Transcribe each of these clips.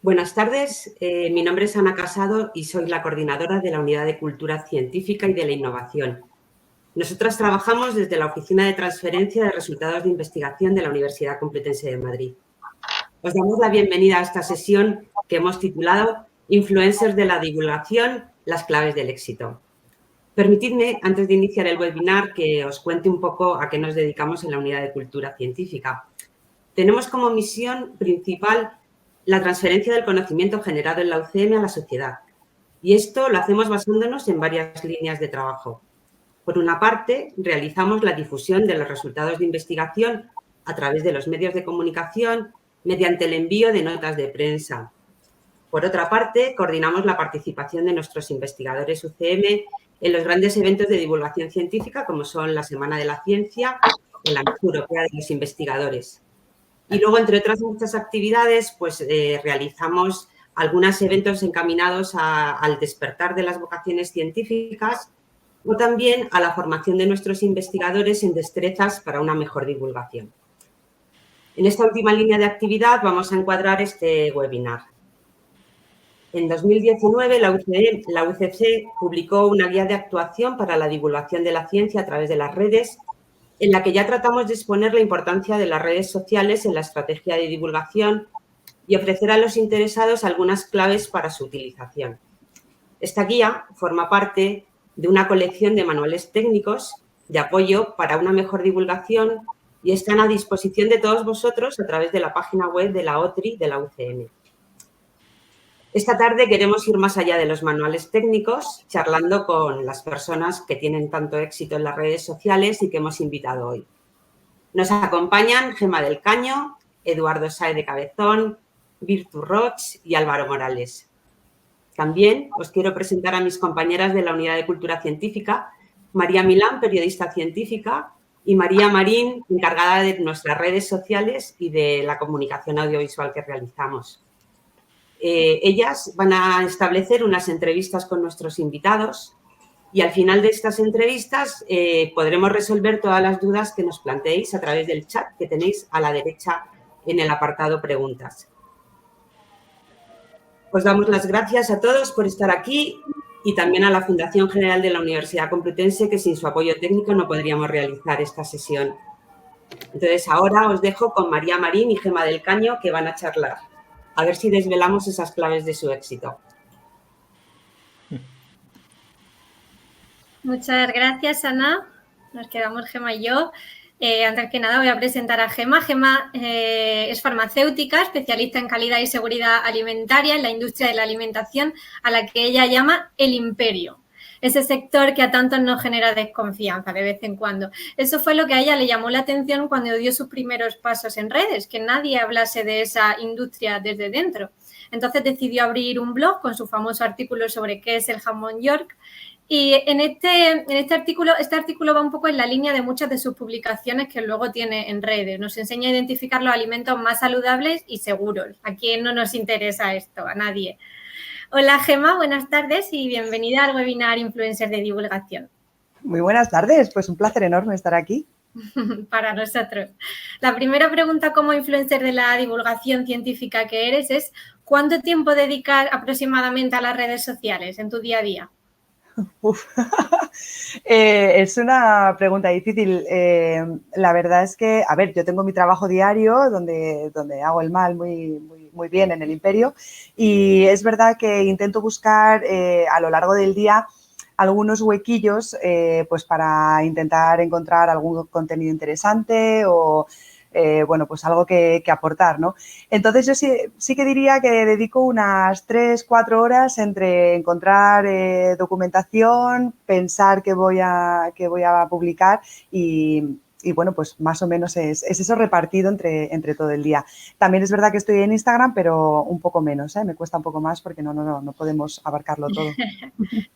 Buenas tardes, mi nombre es Ana Casado y soy la coordinadora de la Unidad de Cultura Científica y de la Innovación. Nosotras trabajamos desde la Oficina de Transferencia de Resultados de Investigación de la Universidad Complutense de Madrid. Os damos la bienvenida a esta sesión que hemos titulado Influencers de la divulgación, las claves del éxito. Permitidme, antes de iniciar el webinar, que os cuente un poco a qué nos dedicamos en la Unidad de Cultura Científica. Tenemos como misión principal la transferencia del conocimiento generado en la UCM a la sociedad. Y esto lo hacemos basándonos en varias líneas de trabajo. Por una parte, realizamos la difusión de los resultados de investigación a través de los medios de comunicación mediante el envío de notas de prensa. Por otra parte, coordinamos la participación de nuestros investigadores UCM en los grandes eventos de divulgación científica, como son la Semana de la Ciencia o la Noche Europea de los Investigadores. Y luego, entre otras muchas actividades, pues realizamos algunos eventos encaminados al despertar de las vocaciones científicas o también a la formación de nuestros investigadores en destrezas para una mejor divulgación. En esta última línea de actividad vamos a encuadrar este webinar. En 2019, la UCC publicó una guía de actuación para la divulgación de la ciencia a través de las redes, en la que ya tratamos de exponer la importancia de las redes sociales en la estrategia de divulgación y ofrecer a los interesados algunas claves para su utilización. Esta guía forma parte de una colección de manuales técnicos de apoyo para una mejor divulgación y están a disposición de todos vosotros a través de la página web de la OTRI de la UCM. Esta tarde queremos ir más allá de los manuales técnicos, charlando con las personas que tienen tanto éxito en las redes sociales y que hemos invitado hoy. Nos acompañan Gemma del Caño, Eduardo Sáez de Cabezón, Virtu Roig y Álvaro Morales. También os quiero presentar a mis compañeras de la Unidad de Cultura Científica, María Milán, periodista científica, y María Marín, encargada de nuestras redes sociales y de la comunicación audiovisual que realizamos. Ellas van a establecer unas entrevistas con nuestros invitados y al final de estas entrevistas podremos resolver todas las dudas que nos planteéis a través del chat que tenéis a la derecha en el apartado preguntas. Os damos las gracias a todos por estar aquí y también a la Fundación General de la Universidad Complutense, que sin su apoyo técnico no podríamos realizar esta sesión. Entonces, ahora os dejo con María Marín y Gemma del Caño, que van a charlar. A ver si desvelamos esas claves de su éxito. Muchas gracias, Ana. Nos quedamos Gemma y yo. Antes que nada voy a presentar a Gemma. Gemma es farmacéutica, especialista en calidad y seguridad alimentaria en la industria de la alimentación, a la que ella llama el imperio. Ese sector que a tantos nos genera desconfianza de vez en cuando. Eso fue lo que a ella le llamó la atención cuando dio sus primeros pasos en redes, que nadie hablase de esa industria desde dentro. Entonces decidió abrir un blog con su famoso artículo sobre qué es el jamón York. Y en este artículo va un poco en la línea de muchas de sus publicaciones que luego tiene en redes. Nos enseña a identificar los alimentos más saludables y seguros. ¿A quién no nos interesa esto? A nadie. Hola, Gemma, buenas tardes y bienvenida al webinar Influencers de Divulgación. Muy buenas tardes, pues un placer enorme estar aquí. Para nosotros. La primera pregunta como influencer de la divulgación científica que eres es ¿cuánto tiempo dedicas aproximadamente a las redes sociales en tu día a día? Es una pregunta difícil. La verdad es que, a ver, yo tengo mi trabajo diario donde hago el mal muy bien en el imperio y es verdad que intento buscar a lo largo del día algunos huequillos pues para intentar encontrar algún contenido interesante o bueno, pues algo que aportar, ¿no? Entonces yo sí que diría que dedico unas 3-4 horas entre encontrar documentación, pensar que voy a publicar y bueno, pues más o menos es eso repartido entre todo el día. También es verdad que estoy en Instagram, pero un poco menos, me cuesta un poco más porque no podemos abarcarlo todo.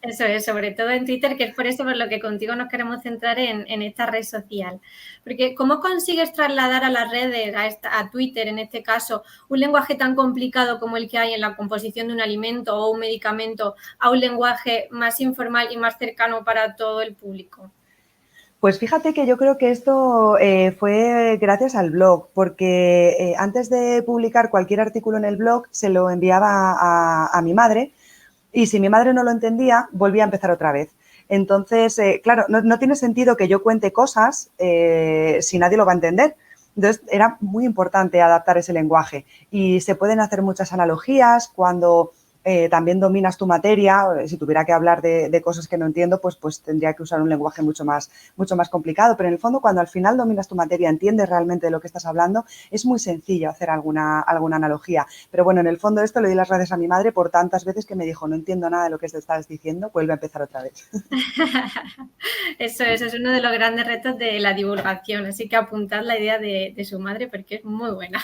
Eso es, sobre todo en Twitter, que es por eso por lo que contigo nos queremos centrar en esta red social. Porque ¿cómo consigues trasladar a las redes, a Twitter en este caso, un lenguaje tan complicado como el que hay en la composición de un alimento o un medicamento a un lenguaje más informal y más cercano para todo el público? Pues fíjate que yo creo que esto fue gracias al blog, porque antes de publicar cualquier artículo en el blog se lo enviaba a mi madre y si mi madre no lo entendía, volvía a empezar otra vez. Entonces, claro, no tiene sentido que yo cuente cosas si nadie lo va a entender. Entonces, era muy importante adaptar ese lenguaje y se pueden hacer muchas analogías cuando también dominas tu materia. Si tuviera que hablar de cosas que no entiendo, pues tendría que usar un lenguaje mucho más complicado. Pero en el fondo, cuando al final dominas tu materia, entiendes realmente de lo que estás hablando, es muy sencillo hacer alguna analogía. Pero bueno, en el fondo esto le di las gracias a mi madre por tantas veces que me dijo, no entiendo nada de lo que te estás diciendo, vuelve a empezar otra vez. Eso es uno de los grandes retos de la divulgación, así que apuntad la idea de su madre porque es muy buena.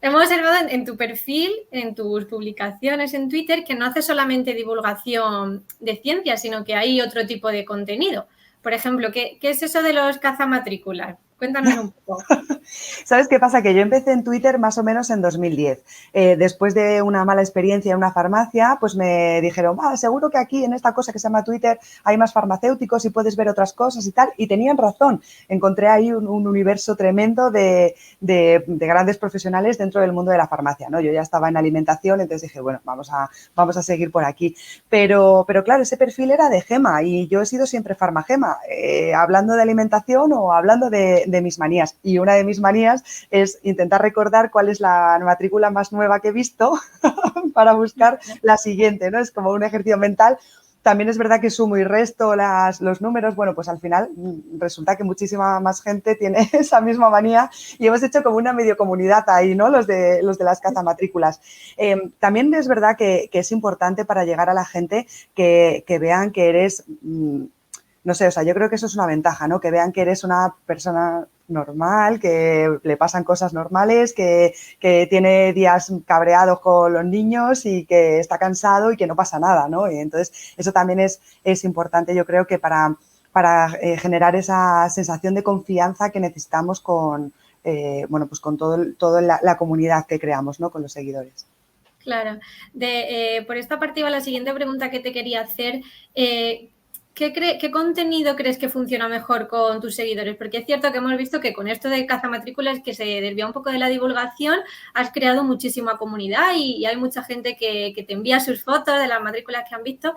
Hemos observado en tu perfil, en tus publicaciones en Twitter, que no haces solamente divulgación de ciencia, sino que hay otro tipo de contenido. Por ejemplo, ¿qué es eso de los cazamatrículas? Cuéntanos un poco. ¿Sabes qué pasa? Que yo empecé en Twitter más o menos en 2010. Después de una mala experiencia en una farmacia, pues me dijeron, seguro que aquí en esta cosa que se llama Twitter hay más farmacéuticos y puedes ver otras cosas y tal. Y tenían razón. Encontré ahí un universo tremendo de grandes profesionales dentro del mundo de la farmacia, ¿no? Yo ya estaba en alimentación, entonces dije, bueno, vamos a seguir por aquí. Pero claro, ese perfil era de Gema y yo he sido siempre farmagema, hablando de alimentación o hablando de mis manías. Y una de mis manías es intentar recordar cuál es la matrícula más nueva que he visto para buscar la siguiente, ¿no? Es como un ejercicio mental. También es verdad que sumo y resto los números. Bueno, pues al final resulta que muchísima más gente tiene esa misma manía y hemos hecho como una medio comunidad ahí, ¿no? Los de las cazamatrículas. También es verdad que es importante para llegar a la gente que vean que eres... no sé, o sea, yo creo que eso es una ventaja, ¿no? Que vean que eres una persona normal, que le pasan cosas normales, que tiene días cabreados con los niños y que está cansado y que no pasa nada, ¿no? Y entonces, eso también es importante, yo creo que para generar esa sensación de confianza que necesitamos con, pues con toda la comunidad que creamos, ¿no? Con los seguidores. Claro. Por esta parte iba la siguiente pregunta que te quería hacer. ¿Qué contenido crees que funciona mejor con tus seguidores? Porque es cierto que hemos visto que con esto de cazamatrículas, que se desvía un poco de la divulgación, has creado muchísima comunidad y hay mucha gente que te envía sus fotos de las matrículas que han visto.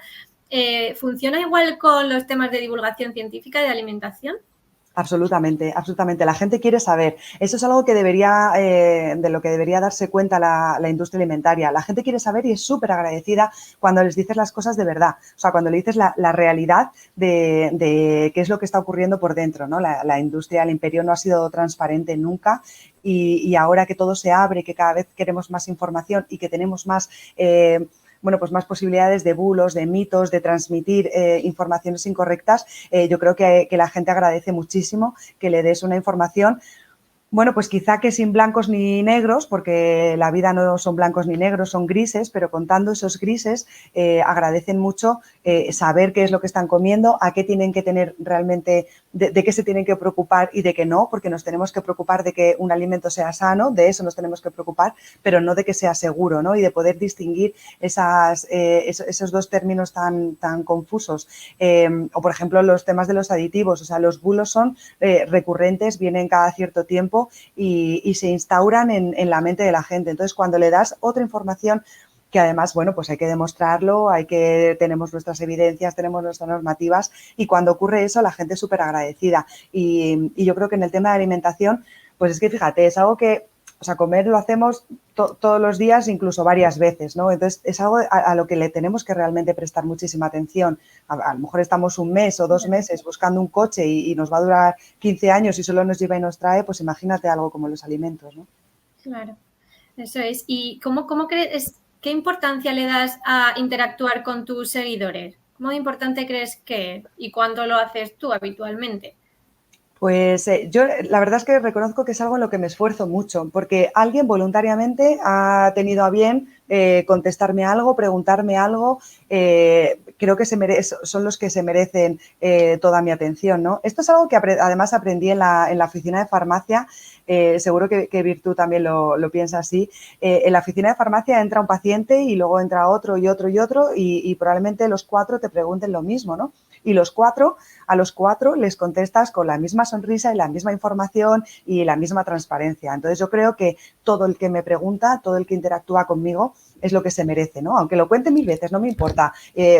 ¿Funciona igual con los temas de divulgación científica y de alimentación? Absolutamente, absolutamente. La gente quiere saber. Eso es algo que de lo que debería darse cuenta la industria alimentaria. La gente quiere saber y es súper agradecida cuando les dices las cosas de verdad. O sea, cuando le dices la realidad de qué es lo que está ocurriendo por dentro, ¿no? La industria, el imperio no ha sido transparente nunca y ahora que todo se abre, que cada vez queremos más información y que tenemos más... pues más posibilidades de bulos, de mitos, de transmitir informaciones incorrectas. Yo creo que la gente agradece muchísimo que le des una información. Bueno, pues quizá que sin blancos ni negros, porque la vida no son blancos ni negros, son grises, pero contando esos grises agradecen mucho saber qué es lo que están comiendo, a qué tienen que tener realmente, de qué se tienen que preocupar y de qué no, porque nos tenemos que preocupar de que un alimento sea sano, de eso nos tenemos que preocupar, pero no de que sea seguro, ¿no? Y de poder distinguir esos dos términos tan confusos. O, por ejemplo, los temas de los aditivos, o sea, los bulos son recurrentes, vienen cada cierto tiempo y se instauran en la mente de la gente. Entonces, cuando le das otra información que además, bueno, pues hay que demostrarlo, tenemos nuestras evidencias, tenemos nuestras normativas y cuando ocurre eso la gente es súper agradecida. Y yo creo que en el tema de alimentación, pues es que fíjate, es algo que, o sea, comer lo hacemos todos los días, incluso varias veces, ¿no? Entonces, es algo a lo que le tenemos que realmente prestar muchísima atención. A lo mejor estamos un mes o 2 meses buscando un coche y nos va a durar 15 años y solo nos lleva y nos trae, pues imagínate algo como los alimentos, ¿no? Claro, eso es. ¿Y cómo crees, qué importancia le das a interactuar con tus seguidores? ¿Cómo importante crees que y cuándo lo haces tú habitualmente? Pues yo la verdad es que reconozco que es algo en lo que me esfuerzo mucho, porque alguien voluntariamente ha tenido a bien contestarme algo, preguntarme algo, creo que son los que se merecen toda mi atención, ¿no? Esto es algo que además aprendí en la oficina de farmacia, seguro que Virtu también lo piensa así. En la oficina de farmacia entra un paciente y luego entra otro y otro y otro y probablemente los 4 te pregunten lo mismo, ¿no? y a los cuatro les contestas con la misma sonrisa y la misma información y la misma transparencia. Entonces yo creo que todo el que me pregunta, todo el que interactúa conmigo es lo que se merece, ¿no? Aunque lo cuente 1000 veces, no me importa,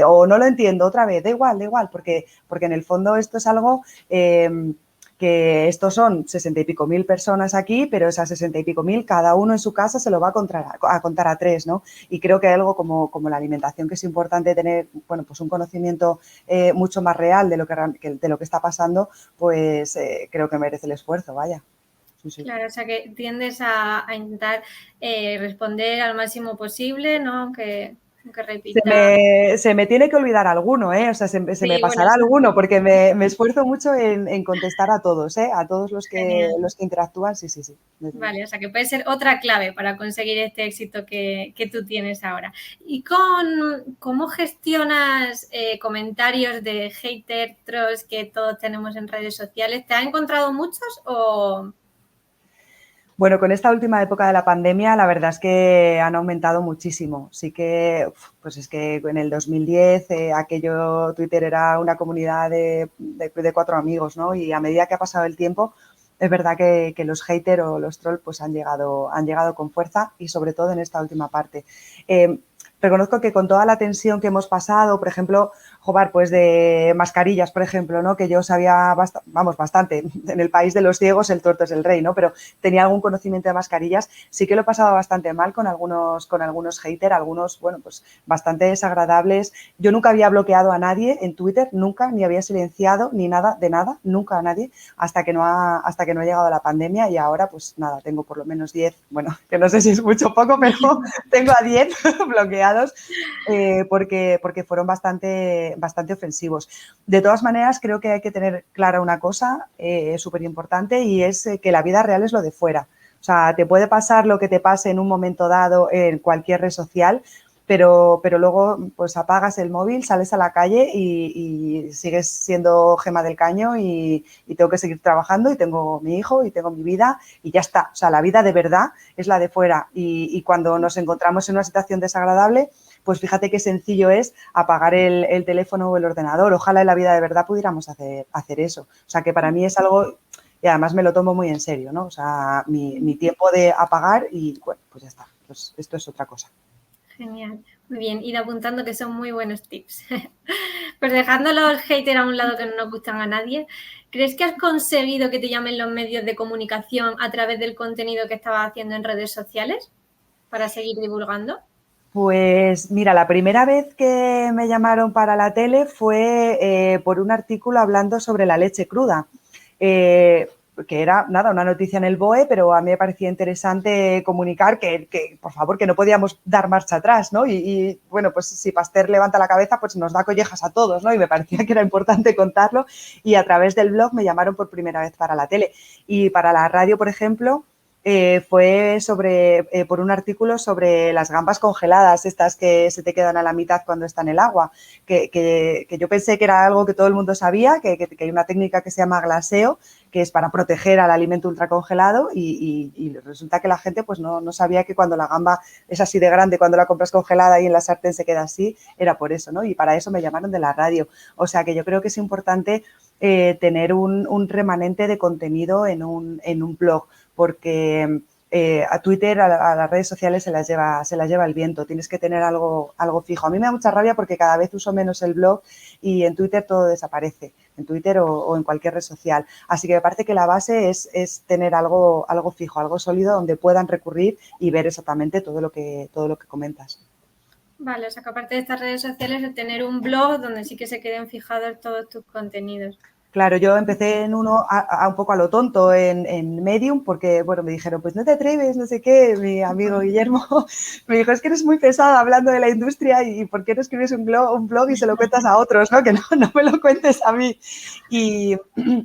o no lo entiendo otra vez, da igual, porque en el fondo esto es algo que estos son 60 y pico mil personas aquí, pero esas 60 y pico mil, cada uno en su casa se lo va a contar a tres, ¿no? Y creo que hay algo como la alimentación, que es importante tener, bueno, pues un conocimiento mucho más real de lo que está pasando, pues creo que merece el esfuerzo, vaya. Sí. Claro, o sea que tiendes a intentar responder al máximo posible, ¿no? Aunque repita. Se me tiene que olvidar alguno, ¿eh? O sea, se me pasará alguno, porque me esfuerzo mucho en contestar a todos, ¿eh? A todos los que interactúan, sí. Vale, o sea que puede ser otra clave para conseguir este éxito que tú tienes ahora. ¿Y cómo gestionas comentarios de haters, trolls que todos tenemos en redes sociales? ¿Te has encontrado muchos o...? Bueno, con esta última época de la pandemia, la verdad es que han aumentado muchísimo. Sí que, pues es que en el 2010 aquello, Twitter era una comunidad de 4 amigos, ¿no? Y a medida que ha pasado el tiempo, es verdad que los haters o los trolls pues han llegado con fuerza y sobre todo en esta última parte. Reconozco que con toda la tensión que hemos pasado, por ejemplo, joder, pues de mascarillas, por ejemplo, ¿no? Que yo sabía bastante. En el país de los ciegos el tuerto es el rey, ¿no? Pero tenía algún conocimiento de mascarillas. Sí que lo he pasado bastante mal con algunos haters, algunos, bueno, pues bastante desagradables. Yo nunca había bloqueado a nadie en Twitter, nunca, ni había silenciado, ni nada, de nada, nunca a nadie, hasta que no ha llegado la pandemia y ahora, pues nada, tengo por lo menos 10, bueno, que no sé si es mucho o poco, pero tengo a 10 bloqueados porque fueron bastante ofensivos. De todas maneras, creo que hay que tener clara una cosa súper importante y es que la vida real es lo de fuera. O sea, te puede pasar lo que te pase en un momento dado en cualquier red social, pero luego pues apagas el móvil, sales a la calle y sigues siendo Gema del Caño y tengo que seguir trabajando y tengo mi hijo y tengo mi vida y ya está. O sea, la vida de verdad es la de fuera y cuando nos encontramos en una situación desagradable, pues fíjate qué sencillo es apagar el teléfono o el ordenador. Ojalá en la vida de verdad pudiéramos hacer eso. O sea, que para mí es algo, y además me lo tomo muy en serio, ¿no? O sea, mi tiempo de apagar y, bueno, pues ya está. Pues esto es otra cosa. Genial, muy bien, ir apuntando que son muy buenos tips. Pues dejando los haters a un lado que no nos gustan a nadie, ¿crees que has conseguido que te llamen los medios de comunicación a través del contenido que estabas haciendo en redes sociales para seguir divulgando? Pues mira, la primera vez que me llamaron para la tele fue por un artículo hablando sobre la leche cruda. Que era, nada, una noticia en el BOE, pero a mí me parecía interesante comunicar que, por favor, que no podíamos dar marcha atrás, ¿no? Y bueno, pues si Pasteur levanta la cabeza, pues nos da collejas a todos, ¿no? Y me parecía que era importante contarlo y a través del blog me llamaron por primera vez para la tele. Y para la radio, por ejemplo, fue por un artículo sobre las gambas congeladas, estas que se te quedan a la mitad cuando está en el agua, que yo pensé que era algo que todo el mundo sabía, que hay una técnica que se llama glaseo, que es para proteger al alimento ultracongelado y resulta que la gente pues no sabía que cuando la gamba es así de grande, cuando la compras congelada y en la sartén se queda así, era por eso, ¿no? Y para eso me llamaron de la radio. O sea que yo creo que es importante tener un remanente de contenido en un blog, porque a Twitter, a las redes sociales se las lleva el viento. Tienes que tener algo fijo. A mí me da mucha rabia porque cada vez uso menos el blog y en Twitter todo desaparece, en Twitter o en cualquier red social. Así que me parece que la base es tener algo fijo, algo sólido donde puedan recurrir y ver exactamente todo lo que comentas. Vale, o sea que aparte de estas redes sociales, el tener un blog donde sí que se queden fijados todos tus contenidos. Claro, yo empecé en uno un poco a lo tonto en Medium porque, bueno, me dijeron, pues no te atreves, no sé qué. Mi amigo Guillermo me dijo, es que eres muy pesado hablando de la industria y ¿por qué no escribes un blog y se lo cuentas a otros, ¿no? Que no me lo cuentes a mí. Y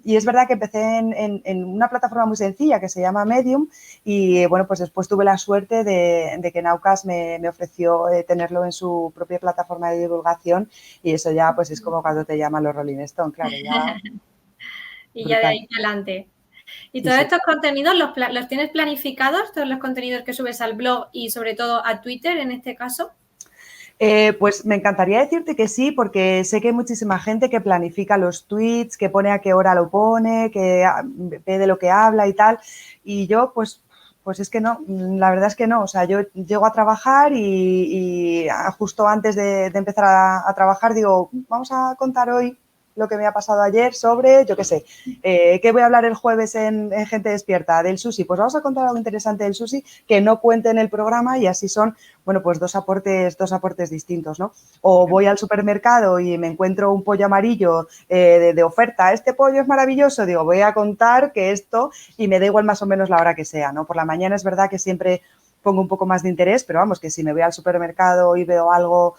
es verdad que empecé en una plataforma muy sencilla que se llama Medium y, bueno, pues después tuve la suerte de que Naucas me ofreció tenerlo en su propia plataforma de divulgación y eso ya, pues es como cuando te llaman los Rolling Stone, claro, ya... Y ya de ahí para adelante. ¿Y todos estos contenidos los tienes planificados, todos los contenidos que subes al blog y sobre todo a Twitter en este caso? Pues me encantaría decirte que sí, porque sé que hay muchísima gente que planifica los tweets, que pone a qué hora lo pone, que ve de lo que habla y tal. Y yo, pues es que no, la verdad es que no. O sea, yo llego a trabajar y justo antes de empezar a trabajar digo, vamos a contar hoy lo que me ha pasado ayer sobre, yo qué sé, ¿qué voy a hablar el jueves en Gente Despierta? Del sushi. Pues vamos a contar algo interesante del sushi que no cuente en el programa y así son, bueno, pues dos aportes distintos, ¿no? O voy al supermercado y me encuentro un pollo amarillo de oferta. Este pollo es maravilloso. Digo, voy a contar que esto y me da igual más o menos la hora que sea, ¿no? Por la mañana es verdad que siempre pongo un poco más de interés, pero vamos, que si me voy al supermercado y veo algo,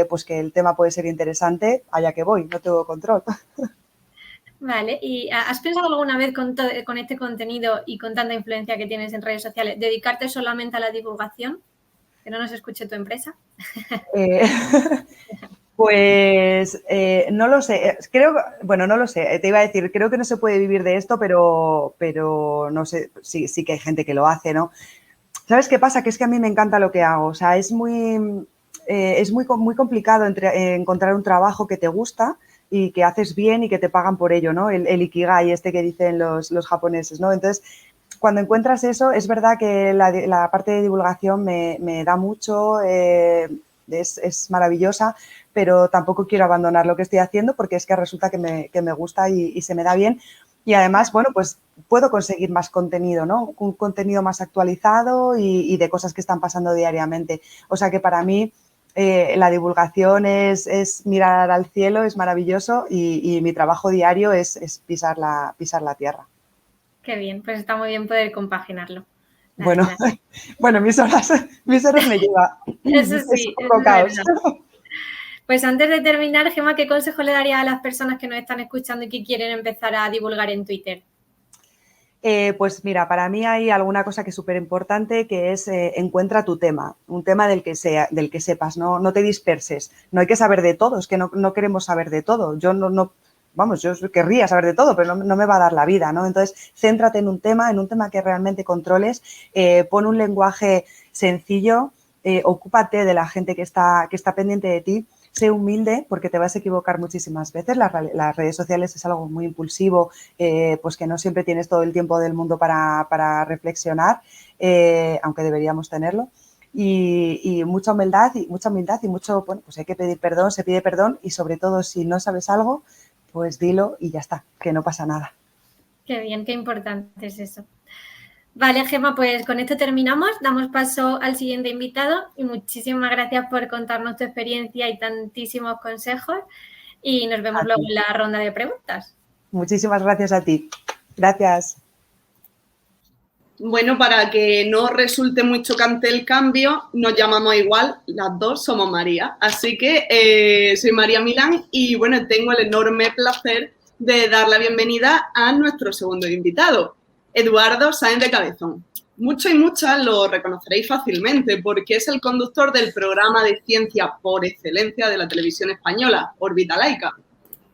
pues que el tema puede ser interesante, allá que voy, no tengo control. Vale, ¿y has pensado alguna vez con este contenido y con tanta influencia que tienes en redes sociales, dedicarte solamente a la divulgación? Que no nos escuche tu empresa. Pues no lo sé, no lo sé, te iba a decir, creo que no se puede vivir de esto, pero no sé, sí que hay gente que lo hace, ¿no? ¿Sabes qué pasa? Que es que a mí me encanta lo que hago. O sea, es muy complicado encontrar un trabajo que te gusta y que haces bien y que te pagan por ello, ¿no? El ikigai este que dicen los japoneses, ¿no? Entonces, cuando encuentras eso, es verdad que la parte de divulgación me da mucho, es maravillosa, pero tampoco quiero abandonar lo que estoy haciendo porque es que resulta que me gusta y se me da bien. Y además, bueno, pues puedo conseguir más contenido, ¿no? Un contenido más actualizado y de cosas que están pasando diariamente. O sea que para mí la divulgación es mirar al cielo, es maravilloso y mi trabajo diario es pisar la tierra. Qué bien, pues está muy bien poder compaginarlo. Bueno, mis horas me lleva. Eso sí, es un poco caos. Pues antes de terminar, Gemma, ¿qué consejo le daría a las personas que nos están escuchando y que quieren empezar a divulgar en Twitter? Pues mira, para mí hay alguna cosa que es súper importante, que es encuentra tu tema, un tema del que sepas, no te disperses. No hay que saber de todo, es que no queremos saber de todo. Yo yo querría saber de todo, pero no me va a dar la vida, ¿no? Entonces, céntrate en un tema que realmente controles, pon un lenguaje sencillo, ocúpate de la gente que está pendiente de ti. Sé humilde porque te vas a equivocar muchísimas veces. Las redes sociales es algo muy impulsivo, pues que no siempre tienes todo el tiempo del mundo para reflexionar, aunque deberíamos tenerlo. Y mucha humildad y mucho, bueno, pues hay que pedir perdón, se pide perdón y sobre todo si no sabes algo, pues dilo y ya está, que no pasa nada. Qué bien, qué importante es eso. Vale, Gemma, pues con esto terminamos, damos paso al siguiente invitado y muchísimas gracias por contarnos tu experiencia y tantísimos consejos y nos vemos luego en la ronda de preguntas. Muchísimas gracias a ti. Gracias. Bueno, para que no resulte muy chocante el cambio, nos llamamos igual, las dos somos María. Así que soy María Milán y bueno, tengo el enorme placer de dar la bienvenida a nuestro segundo invitado, Eduardo Sáenz de Cabezón. Muchos y muchas lo reconoceréis fácilmente porque es el conductor del programa de ciencia por excelencia de la televisión española, Órbita Laica.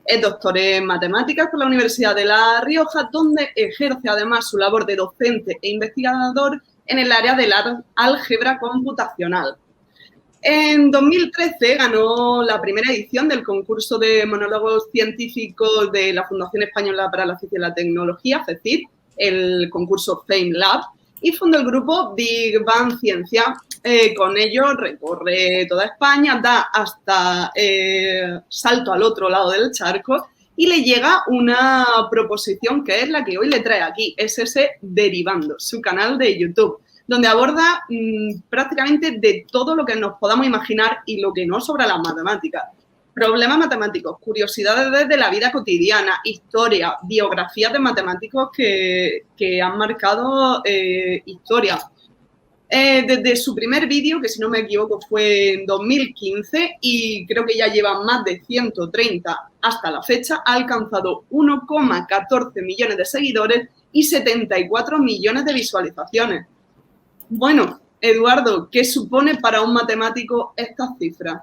Es doctor en matemáticas por la Universidad de La Rioja, donde ejerce además su labor de docente e investigador en el área de la álgebra computacional. En 2013 ganó la primera edición del concurso de monólogos científicos de la Fundación Española para la Ciencia y la Tecnología, FECIT, el concurso FameLab, y fundó el grupo Big Bang Ciencia. Con ello recorre toda España, da hasta salto al otro lado del charco y le llega una proposición que es la que hoy le trae aquí, es ese Derivando, su canal de YouTube, donde aborda prácticamente de todo lo que nos podamos imaginar y lo que no sobre las matemáticas. Problemas matemáticos, curiosidades de la vida cotidiana, historia, biografías de matemáticos que han marcado historia. Desde su primer vídeo, que si no me equivoco fue en 2015 y creo que ya lleva más de 130 hasta la fecha, ha alcanzado 1,14 millones de seguidores y 74 millones de visualizaciones. Bueno, Eduardo, ¿qué supone para un matemático estas cifras?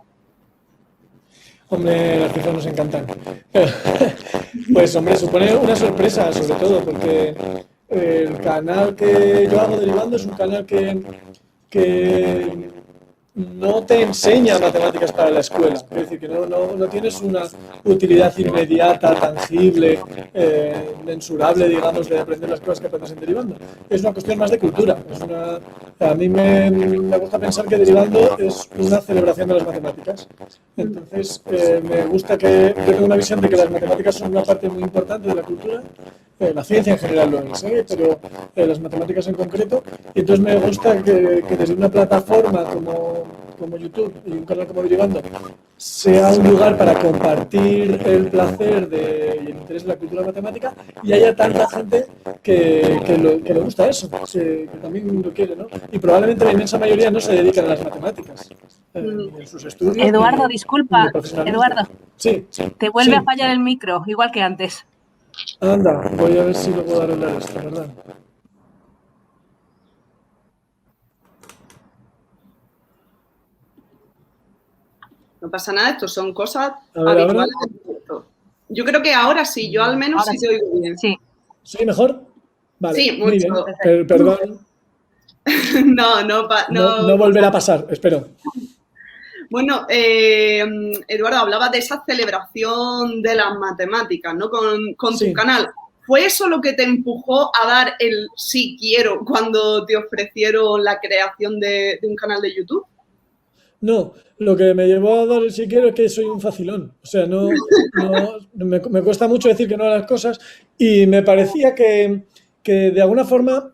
Hombre, las cifras nos encantan. Pues, hombre, supone una sorpresa, sobre todo, porque el canal que yo hago Derivando es un canal que no te enseña matemáticas para la escuela. Es decir, que no tienes una utilidad inmediata, tangible, mensurable, digamos, de aprender las cosas que aprendes en derivando. Es una cuestión más de cultura. A mí me gusta pensar que derivando es una celebración de las matemáticas. Entonces, me gusta que yo tengo una visión de que las matemáticas son una parte muy importante de la cultura. La ciencia en general lo es, pero las matemáticas en concreto. Y entonces me gusta que desde una plataforma como YouTube y un canal como Derivando sea un lugar para compartir el placer y el interés de la cultura matemática y haya tanta gente que le gusta eso, que también lo quiere, ¿no? Y probablemente la inmensa mayoría no se dedican a las matemáticas en sus estudios. Eduardo, disculpa, Eduardo, sí, te vuelve a fallar el micro, igual que antes. Anda, voy a ver si lo puedo arreglar esto, ¿verdad? No pasa nada, esto son cosas habituales. Yo creo que ahora sí, yo al menos sí te oigo bien. Sí. ¿Sí, mejor? Vale, sí, mucho. Muy bien. Perdón. No volverá a pasar, espero. Bueno, Eduardo, hablabas de esa celebración de las matemáticas, ¿no? Con tu canal. ¿Fue eso lo que te empujó a dar el sí quiero cuando te ofrecieron la creación de un canal de YouTube? No, lo que me llevó a dar el sí quiero es que soy un facilón. O sea, me cuesta mucho decir que no a las cosas y me parecía que de alguna forma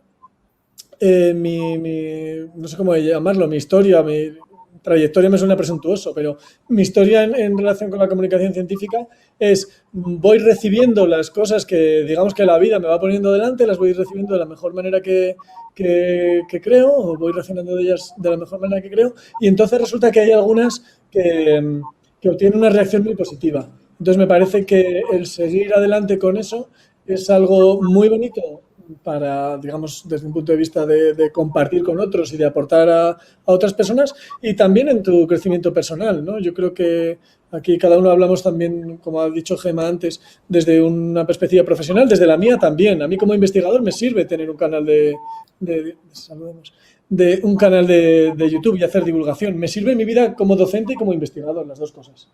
no sé cómo llamarlo, mi historia, mi trayectoria me suena presuntuoso, pero mi historia en relación con la comunicación científica es voy recibiendo las cosas que digamos que la vida me va poniendo delante, las voy recibiendo de la mejor manera que creo, o voy reaccionando de ellas de la mejor manera que creo, y entonces resulta que hay algunas que obtienen una reacción muy positiva. Entonces me parece que el seguir adelante con eso es algo muy bonito para, digamos, desde un punto de vista de compartir con otros y de aportar a otras personas y también en tu crecimiento personal, ¿no? Yo creo que aquí cada uno hablamos también, como ha dicho Gemma antes, desde una perspectiva profesional, desde la mía también. A mí como investigador me sirve tener un canal de YouTube y hacer divulgación. Me sirve en mi vida como docente y como investigador, las dos cosas.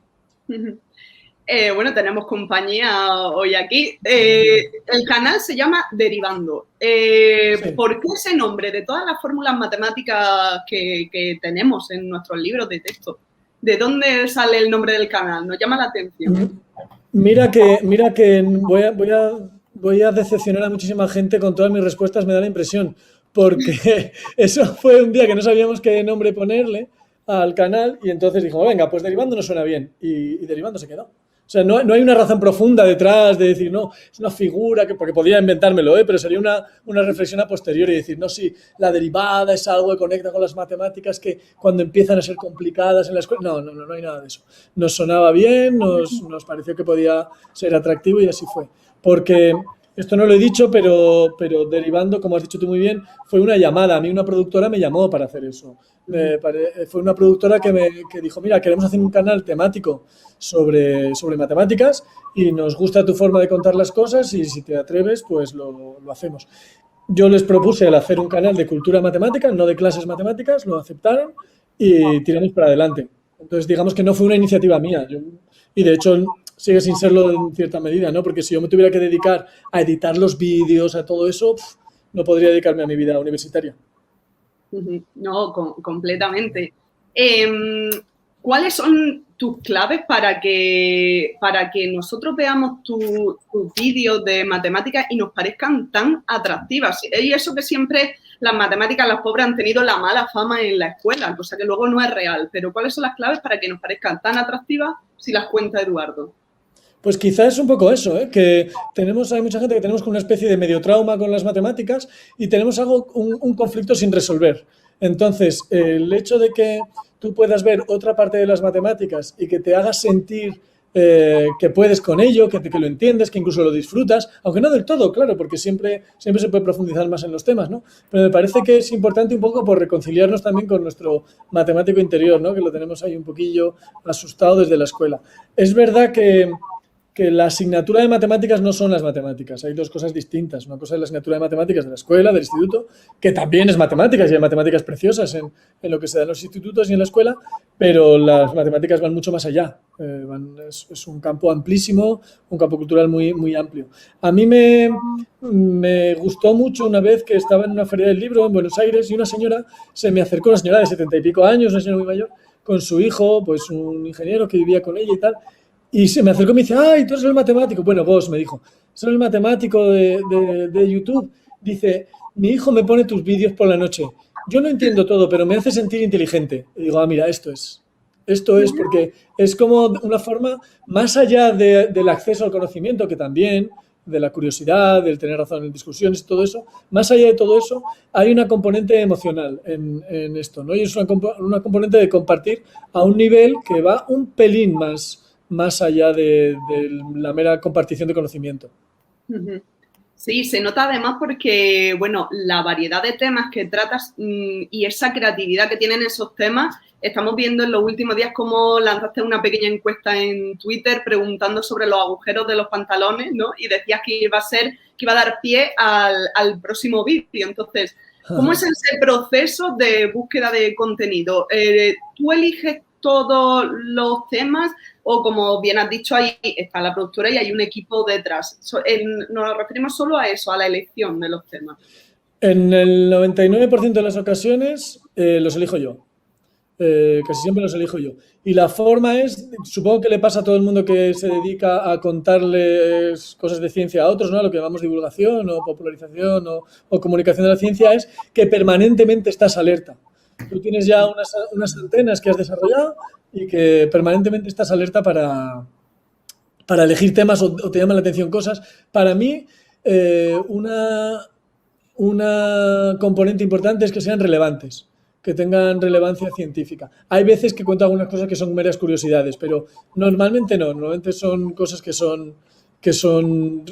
Bueno, tenemos compañía hoy aquí. El canal se llama Derivando. Sí. ¿Por qué ese nombre de todas las fórmulas matemáticas que tenemos en nuestros libros de texto? ¿De dónde sale el nombre del canal? Nos llama la atención. Mira que voy a decepcionar a muchísima gente con todas mis respuestas, me da la impresión, porque eso fue un día que no sabíamos qué nombre ponerle al canal y entonces dijimos, venga, pues Derivando no suena bien y Derivando se quedó. O sea, no hay una razón profunda detrás de decir, no, es una figura, porque podría inventármelo, pero sería una reflexión a posteriori y decir, no, sí, la derivada es algo que conecta con las matemáticas que cuando empiezan a ser complicadas en la escuela. No hay nada de eso. Nos sonaba bien, nos pareció que podía ser atractivo y así fue. Porque, esto no lo he dicho, pero Derivando, como has dicho tú muy bien, fue una llamada. A mí una productora me llamó para hacer eso. Fue una productora que dijo, mira, queremos hacer un canal temático sobre matemáticas y nos gusta tu forma de contar las cosas y si te atreves, pues lo hacemos. Yo les propuse el hacer un canal de cultura matemática, no de clases matemáticas, lo aceptaron y tiramos para adelante. Entonces, digamos que no fue una iniciativa mía. Y de hecho, sigue sin serlo en cierta medida, ¿no? Porque si yo me tuviera que dedicar a editar los vídeos, a todo eso, no podría dedicarme a mi vida universitaria. No, completamente. ¿Cuáles son tus claves para que nosotros veamos tus vídeos de matemáticas y nos parezcan tan atractivas? Y eso que siempre las matemáticas, las pobres, han tenido la mala fama en la escuela, cosa que luego no es real. Pero ¿cuáles son las claves para que nos parezcan tan atractivas si las cuenta Eduardo? Pues quizás es un poco eso, que hay mucha gente que tenemos una especie de medio trauma con las matemáticas y tenemos un conflicto sin resolver. Entonces, el hecho de que tú puedas ver otra parte de las matemáticas y que te hagas sentir que puedes con ello, que lo entiendes, que incluso lo disfrutas, aunque no del todo, claro, porque siempre se puede profundizar más en los temas, ¿no? Pero me parece que es importante un poco por reconciliarnos también con nuestro matemático interior, ¿no? Que lo tenemos ahí un poquillo asustado desde la escuela. Es verdad que que la asignatura de matemáticas no son las matemáticas. Hay dos cosas distintas. Una cosa es la asignatura de matemáticas de la escuela, del instituto, que también es matemáticas y hay matemáticas preciosas en lo que se da en los institutos y en la escuela, pero las matemáticas van mucho más allá. Es un campo amplísimo, un campo cultural muy, muy amplio. A mí me gustó mucho una vez que estaba en una feria del libro en Buenos Aires y una señora se me acercó, una señora de 70 y pico años, una señora muy mayor, con su hijo, pues un ingeniero que vivía con ella y tal. Y se me acercó y me dice, ¡ay, tú eres el matemático! Bueno, vos, me dijo, soy el matemático de YouTube. Dice, mi hijo me pone tus vídeos por la noche. Yo no entiendo todo, pero me hace sentir inteligente. Y digo, mira, esto es porque es como una forma, más allá del acceso al conocimiento, que también, de la curiosidad, del tener razón en discusiones y todo eso, más allá de todo eso, hay una componente emocional en esto, ¿no? Y es una componente de compartir a un nivel que va un pelín más allá de la mera compartición de conocimiento. Sí, se nota además porque, bueno, la variedad de temas que tratas y esa creatividad que tienen esos temas, estamos viendo en los últimos días cómo lanzaste una pequeña encuesta en Twitter preguntando sobre los agujeros de los pantalones, ¿no? Y decías que iba a dar pie al próximo vídeo. Entonces, ¿cómo es ese proceso de búsqueda de contenido? ¿Tú eliges todos los temas o, como bien has dicho, ahí está la productora y hay un equipo detrás? Nos referimos solo a eso, a la elección de los temas. En el 99% de las ocasiones los elijo yo. Casi siempre los elijo yo. Y la forma es, supongo que le pasa a todo el mundo que se dedica a contarles cosas de ciencia a otros, ¿no? A lo que llamamos divulgación o popularización o comunicación de la ciencia, es que permanentemente estás alerta. Tú tienes ya unas antenas que has desarrollado y que permanentemente estás alerta para elegir temas o te llaman la atención cosas. Para mí, una componente importante es que sean relevantes, que tengan relevancia científica. Hay veces que cuento algunas cosas que son meras curiosidades, pero normalmente no. Normalmente son cosas que son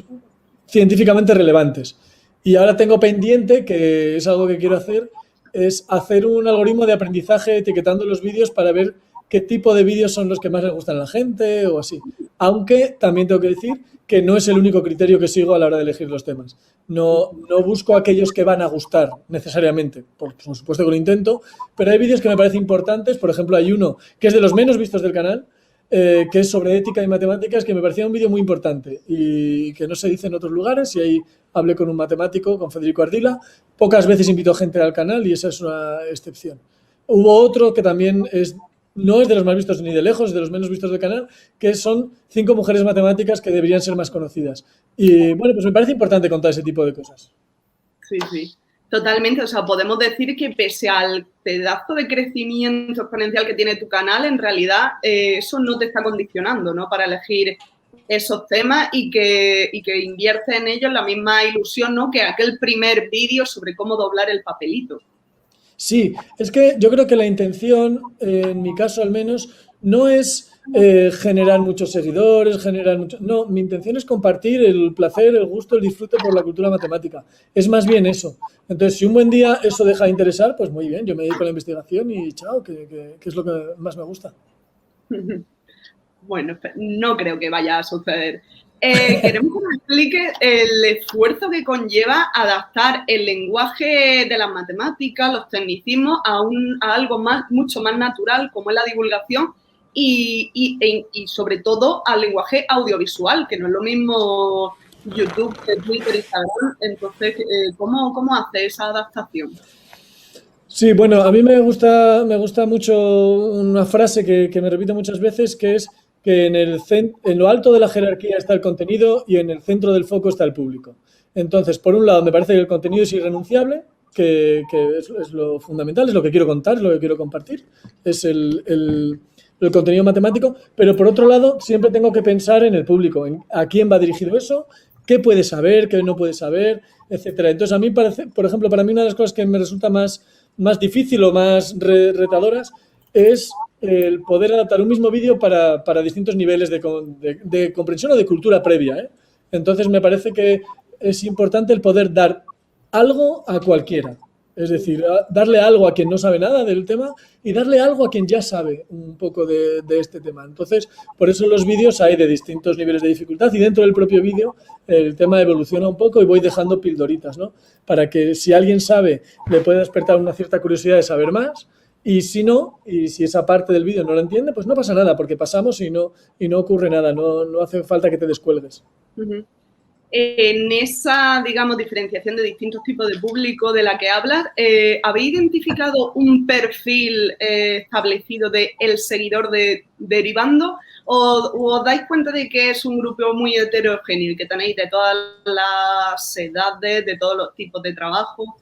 científicamente relevantes. Y ahora tengo pendiente, que es algo que quiero hacer, es hacer un algoritmo de aprendizaje etiquetando los vídeos para ver qué tipo de vídeos son los que más le gustan a la gente o así. Aunque también tengo que decir que no es el único criterio que sigo a la hora de elegir los temas. No busco aquellos que van a gustar necesariamente, por supuesto que lo intento, pero hay vídeos que me parecen importantes. Por ejemplo, hay uno que es de los menos vistos del canal, que es sobre ética y matemáticas, que me parecía un vídeo muy importante y que no se dice en otros lugares, y ahí hablé con un matemático, con Federico Ardila. Pocas veces invito gente al canal y esa es una excepción. Hubo otro que también no es de los más vistos ni de lejos, es de los menos vistos del canal, que son 5 mujeres matemáticas que deberían ser más conocidas. Y bueno, pues me parece importante contar ese tipo de cosas. Sí, sí, totalmente. O sea, podemos decir que pese al pedazo de crecimiento exponencial que tiene tu canal, en realidad eso no te está condicionando, ¿no? Para elegir esos temas y que inviertes en ellos la misma ilusión, ¿no? Que aquel primer vídeo sobre cómo doblar el papelito. Sí, es que yo creo que la intención, en mi caso al menos, no es generar muchos seguidores, No, mi intención es compartir el placer, el gusto, el disfrute por la cultura matemática. Es más bien eso. Entonces, si un buen día eso deja de interesar, pues muy bien, yo me dedico a la investigación y chao, que es lo que más me gusta. Bueno, no creo que vaya a suceder. Queremos que nos explique el esfuerzo que conlleva adaptar el lenguaje de las matemáticas, los tecnicismos, a algo mucho más natural, como es la divulgación, y sobre todo al lenguaje audiovisual, que no es lo mismo YouTube que Twitter, Instagram. Entonces, ¿cómo hace esa adaptación? Sí, bueno, a mí me gusta mucho una frase que me repito muchas veces, que es que en lo alto de la jerarquía está el contenido y en el centro del foco está el público. Entonces, por un lado, me parece que el contenido es irrenunciable, que es lo fundamental, es lo que quiero contar, es lo que quiero compartir, es el contenido matemático, pero por otro lado, siempre tengo que pensar en el público, en a quién va dirigido eso, qué puede saber, qué no puede saber, etcétera. Entonces, a mí parece, por ejemplo, para mí una de las cosas que me resulta más difícil o más retadoras es el poder adaptar un mismo vídeo para distintos niveles de comprensión o de cultura previa, Entonces me parece que es importante el poder dar algo a cualquiera. Es decir, darle algo a quien no sabe nada del tema y darle algo a quien ya sabe un poco de este tema. Entonces, por eso los vídeos hay de distintos niveles de dificultad y dentro del propio vídeo el tema evoluciona un poco y voy dejando pildoritas, ¿no? Para que si alguien sabe, le pueda despertar una cierta curiosidad de saber más. Y si no, y si esa parte del vídeo no la entiende, pues no pasa nada, porque pasamos y no ocurre nada, no hace falta que te descuelgues. Uh-huh. En esa, digamos, diferenciación de distintos tipos de público de la que hablas, ¿habéis identificado un perfil establecido de el seguidor de Derivando o os dais cuenta de que es un grupo muy heterogéneo y que tenéis de todas las edades, de todos los tipos de trabajo?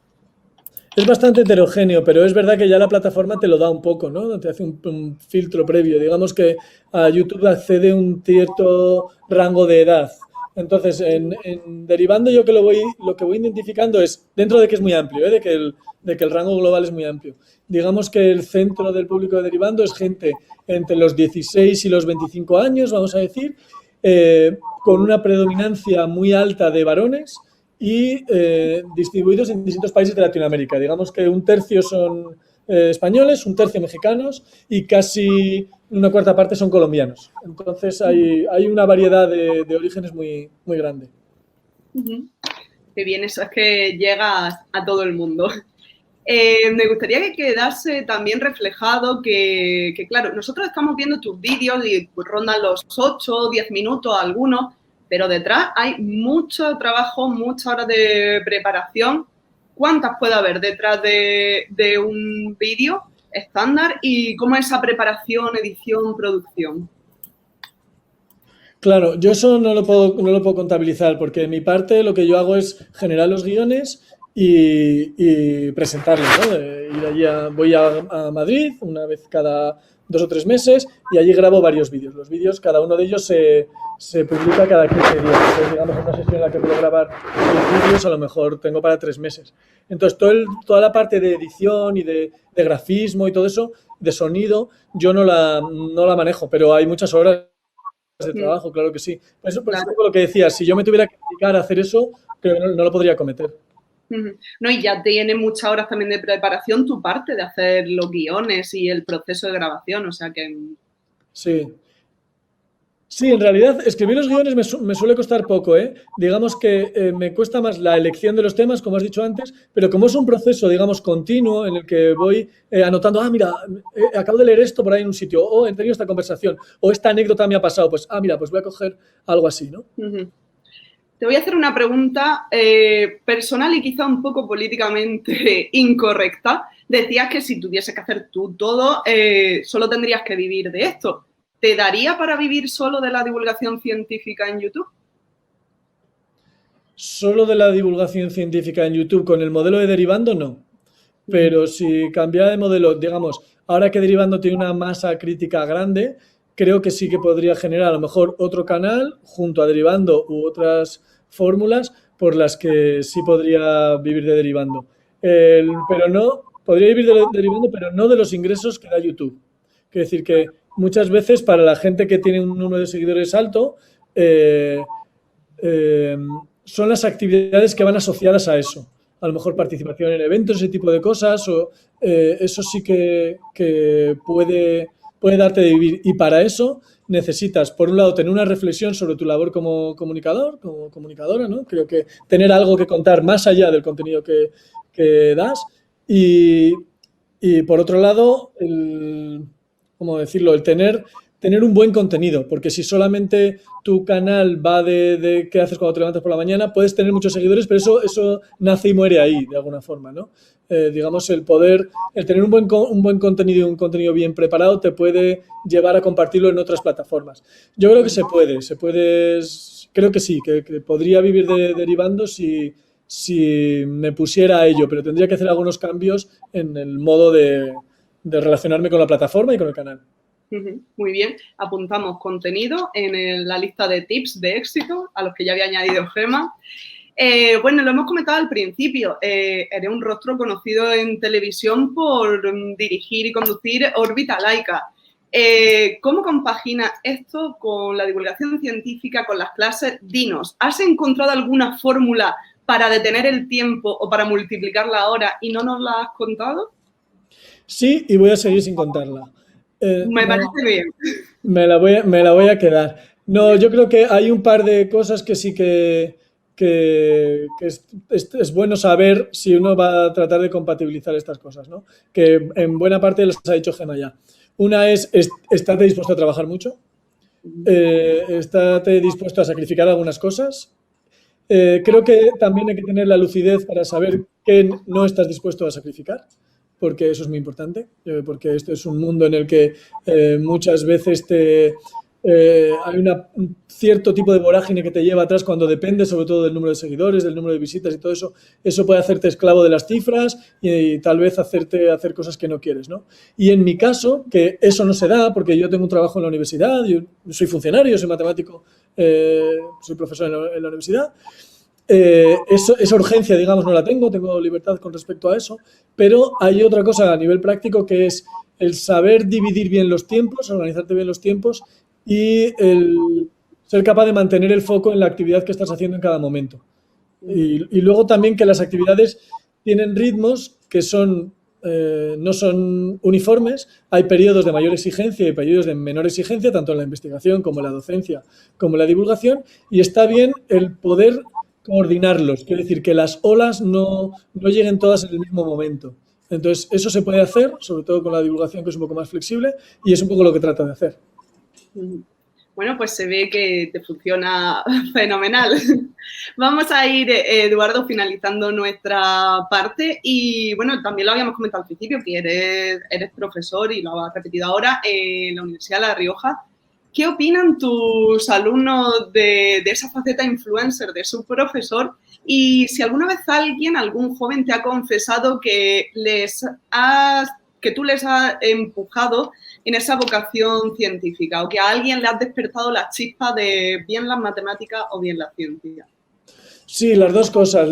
Es bastante heterogéneo, pero es verdad que ya la plataforma te lo da un poco, ¿no? Te hace un filtro previo. Digamos que a YouTube accede un cierto rango de edad. Entonces, en Derivando yo lo que voy identificando es, dentro de que es muy amplio, de que el rango global es muy amplio. Digamos que el centro del público de Derivando es gente entre los 16 y los 25 años, vamos a decir, con una predominancia muy alta de varones y distribuidos en distintos países de Latinoamérica. Digamos que un tercio son españoles, un tercio mexicanos y casi una cuarta parte son colombianos. Entonces hay una variedad de orígenes muy, muy grande. Uh-huh. Qué bien, eso es que llega a todo el mundo. Me gustaría que quedase también reflejado que, claro, nosotros estamos viendo tus vídeos y pues, rondan los 8 o 10 minutos algunos, pero detrás hay mucho trabajo, muchas horas de preparación. ¿Cuántas puede haber detrás de un vídeo estándar y cómo es esa preparación, edición, producción? Claro, yo eso no lo puedo contabilizar porque de mi parte lo que yo hago es generar los guiones y presentarlos, ¿no? Voy a Madrid una vez cada 2 o 3 meses y allí grabo varios vídeos. Los vídeos, cada uno de ellos se publica cada 15 días. Entonces, digamos, una sesión en la que puedo grabar 10 vídeos, a lo mejor tengo para 3 meses. Entonces, toda la parte de edición y de grafismo y todo eso, de sonido, yo no la manejo, pero hay muchas horas de trabajo, claro que sí. Por eso lo que decía, si yo me tuviera que dedicar a hacer eso, creo que no lo podría cometer. No, y ya tiene muchas horas también de preparación tu parte de hacer los guiones y el proceso de grabación, o sea que... Sí, en realidad escribir los guiones me suele costar poco, ¿eh? Digamos que me cuesta más la elección de los temas, como has dicho antes, pero como es un proceso, digamos, continuo en el que voy anotando, mira, acabo de leer esto por ahí en un sitio, o he tenido esta conversación, o esta anécdota me ha pasado, pues, mira, pues voy a coger algo así, ¿no? Uh-huh. Te voy a hacer una pregunta personal y quizá un poco políticamente incorrecta. Decías que si tuvieses que hacer tú todo, solo tendrías que vivir de esto. ¿Te daría para vivir solo de la divulgación científica en YouTube? Solo de la divulgación científica en YouTube con el modelo de Derivando, no. Pero si cambiara de modelo, digamos, ahora que Derivando tiene una masa crítica grande, creo que sí que podría generar a lo mejor otro canal junto a Derivando u otras fórmulas por las que sí podría vivir de Derivando. Pero no, podría vivir de Derivando, pero no de los ingresos que da YouTube. Quiero decir que muchas veces para la gente que tiene un número de seguidores alto, son las actividades que van asociadas a eso. A lo mejor participación en eventos, ese tipo de cosas, o eso sí que puede darte de vivir. Y para eso necesitas, por un lado, tener una reflexión sobre tu labor como comunicador, como comunicadora, ¿no? Creo que tener algo que contar más allá del contenido que das. Y por otro lado, ¿cómo decirlo? El tener un buen contenido, porque si solamente tu canal va de qué haces cuando te levantas por la mañana, puedes tener muchos seguidores, pero eso nace y muere ahí, de alguna forma, ¿no? Digamos, el tener un buen contenido y un contenido bien preparado te puede llevar a compartirlo en otras plataformas. Yo creo que se puede, creo que sí, que podría vivir Derivando si me pusiera a ello, pero tendría que hacer algunos cambios en el modo de relacionarme con la plataforma y con el canal. Muy bien, apuntamos contenido en la lista de tips de éxito a los que ya había añadido Gema. Bueno, lo hemos comentado al principio, eres un rostro conocido en televisión por dirigir y conducir Órbita Laica. ¿Cómo compagina esto con la divulgación científica, con las clases? Dinos, ¿has encontrado alguna fórmula para detener el tiempo o para multiplicar la hora y no nos la has contado? Sí, y voy a seguir sin contarla. Me parece bien. Me la voy a quedar. No, yo creo que hay un par de cosas que sí que es bueno saber si uno va a tratar de compatibilizar estas cosas, ¿no? Que en buena parte las ha dicho Gemma ya. Una es estate dispuesto a trabajar mucho, estate dispuesto a sacrificar algunas cosas. Creo que también hay que tener la lucidez para saber qué no estás dispuesto a sacrificar, porque eso es muy importante, porque esto es un mundo en el que muchas veces hay un cierto tipo de vorágine que te lleva atrás cuando depende sobre todo del número de seguidores, del número de visitas y todo eso. Eso puede hacerte esclavo de las cifras y tal vez hacerte hacer cosas que no quieres, ¿no? Y en mi caso, que eso no se da porque yo tengo un trabajo en la universidad, yo soy funcionario, soy matemático, soy profesor en la universidad. Esa urgencia, digamos, no la tengo libertad con respecto a eso, pero hay otra cosa a nivel práctico que es el saber dividir bien los tiempos, organizarte bien los tiempos y el ser capaz de mantener el foco en la actividad que estás haciendo en cada momento. Y luego también que las actividades tienen ritmos que no son uniformes, hay periodos de mayor exigencia y periodos de menor exigencia, tanto en la investigación como en la docencia, como en la divulgación, y está bien el poder coordinarlos, quiero decir que las olas no lleguen todas en el mismo momento. Entonces, eso se puede hacer, sobre todo con la divulgación, que es un poco más flexible, y es un poco lo que trata de hacer. Bueno, pues se ve que te funciona fenomenal. Vamos a ir, Eduardo, finalizando nuestra parte y, bueno, también lo habíamos comentado al principio, que eres profesor y lo has repetido ahora en la Universidad de La Rioja. ¿Qué opinan tus alumnos de esa faceta influencer, de su profesor? Y si alguna vez algún joven te ha confesado que tú les has empujado en esa vocación científica o que a alguien le has despertado la chispa de bien las matemáticas o bien la ciencia. Sí, las dos cosas.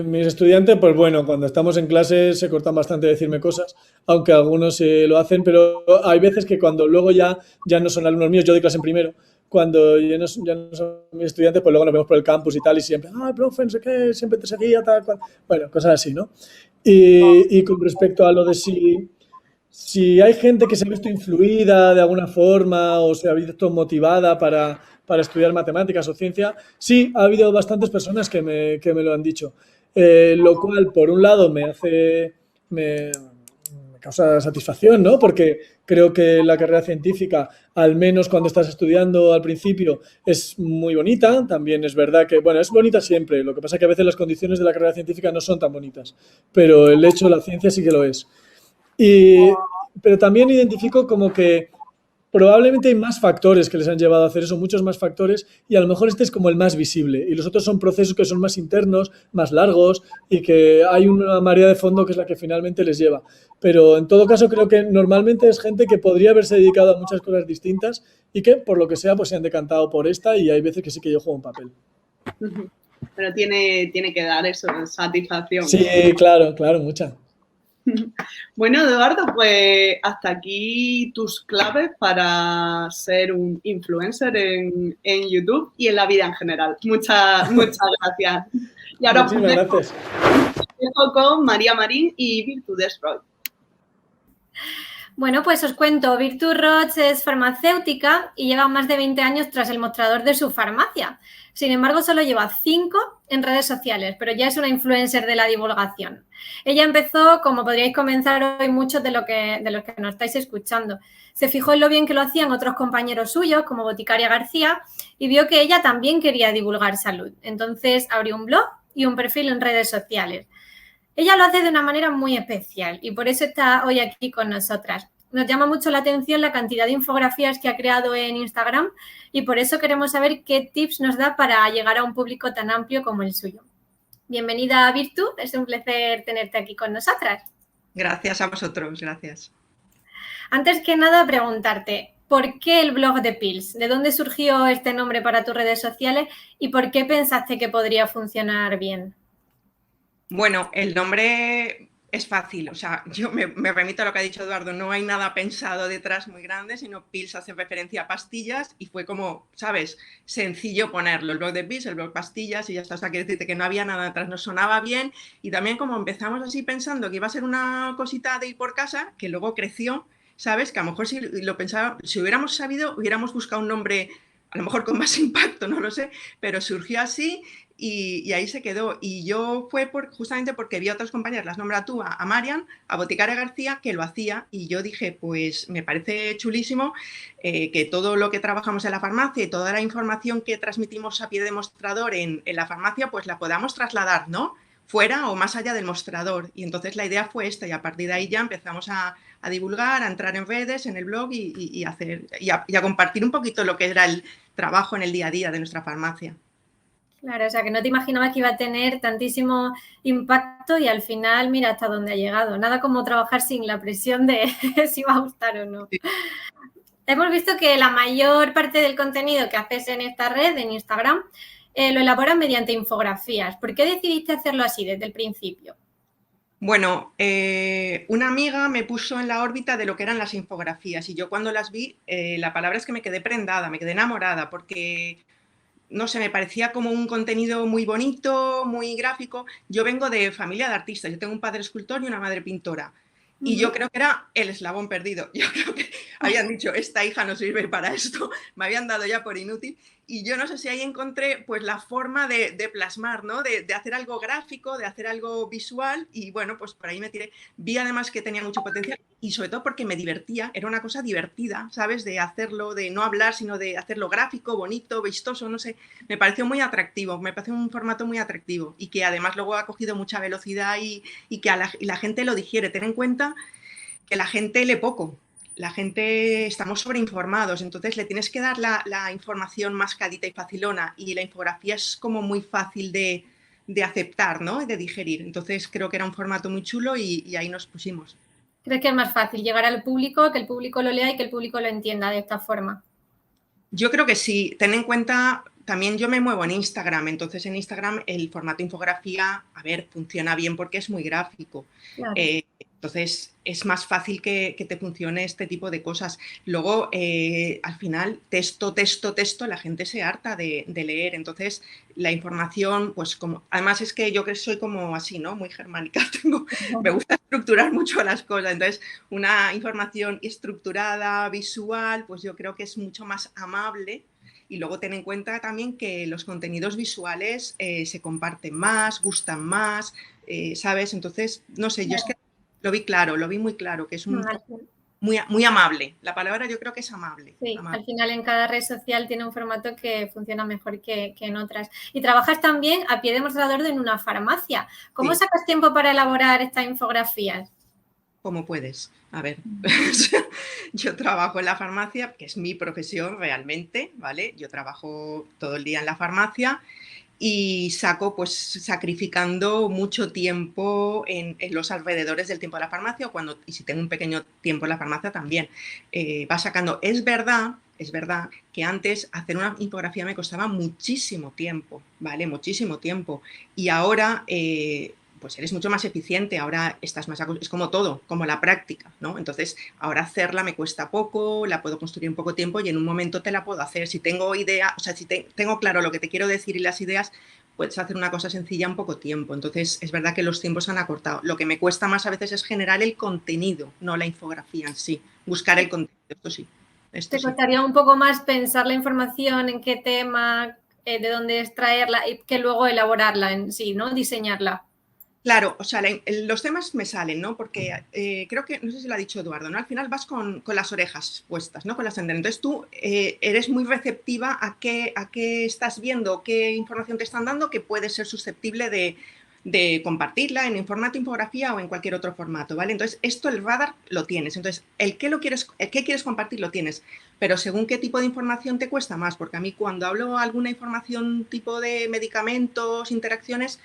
Mis estudiantes, pues bueno, cuando estamos en clase se cortan bastante de decirme cosas, aunque algunos lo hacen, pero hay veces que cuando luego ya no son alumnos míos, yo doy clase en primero, cuando ya no son mis estudiantes, pues luego nos vemos por el campus y tal, y siempre, profe, no sé qué, siempre te seguía, tal, cual. Bueno, cosas así, ¿no? Y con respecto a lo de si hay gente que se ha visto influida de alguna forma o se ha visto motivada para estudiar matemáticas o ciencia, sí, ha habido bastantes personas que me lo han dicho. Lo cual, por un lado, me causa satisfacción, ¿no? Porque creo que la carrera científica, al menos cuando estás estudiando al principio, es muy bonita. También es verdad que, bueno, es bonita siempre. Lo que pasa es que a veces las condiciones de la carrera científica no son tan bonitas, pero el hecho de la ciencia sí que lo es. Pero también identifico como que probablemente hay más factores que les han llevado a hacer eso, muchos más factores, y a lo mejor este es como el más visible. Y los otros son procesos que son más internos, más largos, y que hay una marea de fondo que es la que finalmente les lleva. Pero en todo caso creo que normalmente es gente que podría haberse dedicado a muchas cosas distintas y que, por lo que sea, pues se han decantado por esta, y hay veces que sí que yo juego un papel. Pero tiene que dar eso, satisfacción. Sí, claro, mucha. Bueno, Eduardo, pues hasta aquí tus claves para ser un influencer en YouTube y en la vida en general. Muchas gracias. Y ahora os dejo con María Marín y Virtudes Roig. Bueno, pues os cuento, Virtu Roig es farmacéutica y lleva más de 20 años tras el mostrador de su farmacia. Sin embargo, solo lleva 5 en redes sociales, pero ya es una influencer de la divulgación. Ella empezó, como podríais comenzar hoy muchos de los que nos estáis escuchando. Se fijó en lo bien que lo hacían otros compañeros suyos, como Boticaria García, y vio que ella también quería divulgar salud. Entonces abrió un blog y un perfil en redes sociales. Ella lo hace de una manera muy especial y por eso está hoy aquí con nosotras. Nos llama mucho la atención la cantidad de infografías que ha creado en Instagram y por eso queremos saber qué tips nos da para llegar a un público tan amplio como el suyo. Bienvenida, Virtu. Es un placer tenerte aquí con nosotras. Gracias a vosotros, gracias. Antes que nada, preguntarte, ¿por qué el blog de Pills? ¿De dónde surgió este nombre para tus redes sociales y por qué pensaste que podría funcionar bien? Bueno, el nombre Es fácil, o sea, yo me remito a lo que ha dicho Eduardo, no hay nada pensado detrás muy grande, sino Pils hace referencia a pastillas y fue como, ¿sabes? Sencillo ponerlo, el blog de Pils, el blog pastillas y ya está, o sea, quiero decirte que no había nada detrás, nos sonaba bien y también como empezamos así pensando que iba a ser una cosita de ir por casa, que luego creció, ¿sabes? Que a lo mejor si lo pensaba, si hubiéramos sabido, hubiéramos buscado un nombre a lo mejor con más impacto, no lo sé, pero surgió así y ahí se quedó. Y yo fue justamente porque vi a otras compañeras, las nombra tú, a Marian, a Boticaria García, que lo hacía y yo dije, pues me parece chulísimo que todo lo que trabajamos en la farmacia y toda la información que transmitimos a pie de mostrador en la farmacia, pues la podamos trasladar, ¿no? Fuera o más allá del mostrador. Y entonces la idea fue esta y a partir de ahí ya empezamos a divulgar, a entrar en redes, en el blog y a compartir un poquito lo que era el trabajo en el día a día de nuestra farmacia. Claro, o sea, que no te imaginabas que iba a tener tantísimo impacto y al final mira hasta dónde ha llegado. Nada como trabajar sin la presión de si va a gustar o no. Sí. Hemos visto que la mayor parte del contenido que haces en esta red, en Instagram, lo elaboras mediante infografías. ¿Por qué decidiste hacerlo así desde el principio? Bueno, una amiga me puso en la órbita de lo que eran las infografías y yo cuando las vi, la palabra es que me quedé prendada, me quedé enamorada porque, no sé, me parecía como un contenido muy bonito, muy gráfico. Yo vengo de familia de artistas, yo tengo un padre escultor y una madre pintora. Y yo creo que era el eslabón perdido. Yo creo que habían dicho, esta hija no sirve para esto, me habían dado ya por inútil. Y yo no sé si ahí encontré pues la forma de plasmar, ¿no? De hacer algo gráfico, de hacer algo visual y bueno, pues por ahí me tiré. Vi además que tenía mucho potencial y sobre todo porque me divertía, era una cosa divertida, ¿sabes? De hacerlo, de no hablar, sino de hacerlo gráfico, bonito, vistoso, no sé. Me pareció muy atractivo, me pareció un formato muy atractivo y que además luego ha cogido mucha velocidad y que la gente lo digiere. Ten en cuenta que la gente lee poco. La gente, estamos sobreinformados, entonces le tienes que dar la información mascadita y facilona y la infografía es como muy fácil de aceptar, ¿no? De digerir. Entonces creo que era un formato muy chulo y ahí nos pusimos. ¿Crees que es más fácil llegar al público, que el público lo lea y que el público lo entienda de esta forma? Yo creo que sí. Ten en cuenta, también yo me muevo en Instagram, entonces en Instagram el formato infografía, a ver, funciona bien porque es muy gráfico. Claro. Entonces, es más fácil que te funcione este tipo de cosas. Luego, al final, texto, la gente se harta de leer. Entonces, la información, pues como... Además, es que yo que soy como así, ¿no? Muy germánica. Me gusta estructurar mucho las cosas. Entonces, una información estructurada, visual, pues yo creo que es mucho más amable. Y luego ten en cuenta también que los contenidos visuales se comparten más, gustan más, ¿sabes? Entonces, no sé, yo es que lo vi claro, lo vi muy claro, que es muy amable. La palabra yo creo que es amable. Sí, amable. Al final en cada red social tiene un formato que funciona mejor que en otras. Y trabajas también a pie de mostrador en una farmacia. ¿Cómo sacas tiempo para elaborar estas infografías? Como puedes. A ver, yo trabajo en la farmacia, que es mi profesión realmente, ¿vale? Yo trabajo todo el día en la farmacia y saco, pues, sacrificando mucho tiempo en los alrededores del tiempo de la farmacia y si tengo un pequeño tiempo en la farmacia también. Va sacando. Es verdad que antes hacer una infografía me costaba muchísimo tiempo, ¿vale? Muchísimo tiempo. Y ahora... pues eres mucho más eficiente, ahora estás más... Es como todo, como la práctica, ¿no? Entonces, ahora hacerla me cuesta poco, la puedo construir en poco tiempo y en un momento te la puedo hacer. Si tengo idea, o sea, si tengo claro lo que te quiero decir y las ideas, puedes hacer una cosa sencilla en poco tiempo. Entonces, es verdad que los tiempos se han acortado. Lo que me cuesta más a veces es generar el contenido, no la infografía en sí. Buscar el contenido, esto sí. ¿Te costaría un poco más pensar la información, en qué tema, de dónde extraerla y que luego elaborarla en sí, ¿no? Diseñarla. Claro, o sea, los temas me salen, ¿no? Porque creo que, no sé si lo ha dicho Eduardo, ¿no? Al final vas con las orejas puestas, ¿no? Con las tenderas. Entonces tú eres muy receptiva a qué estás viendo, qué información te están dando que puede ser susceptible de compartirla en formato infografía o en cualquier otro formato, ¿vale? Entonces esto, el radar, lo tienes. Entonces, el qué quieres compartir lo tienes, pero según qué tipo de información te cuesta más, porque a mí cuando hablo alguna información tipo de medicamentos, interacciones,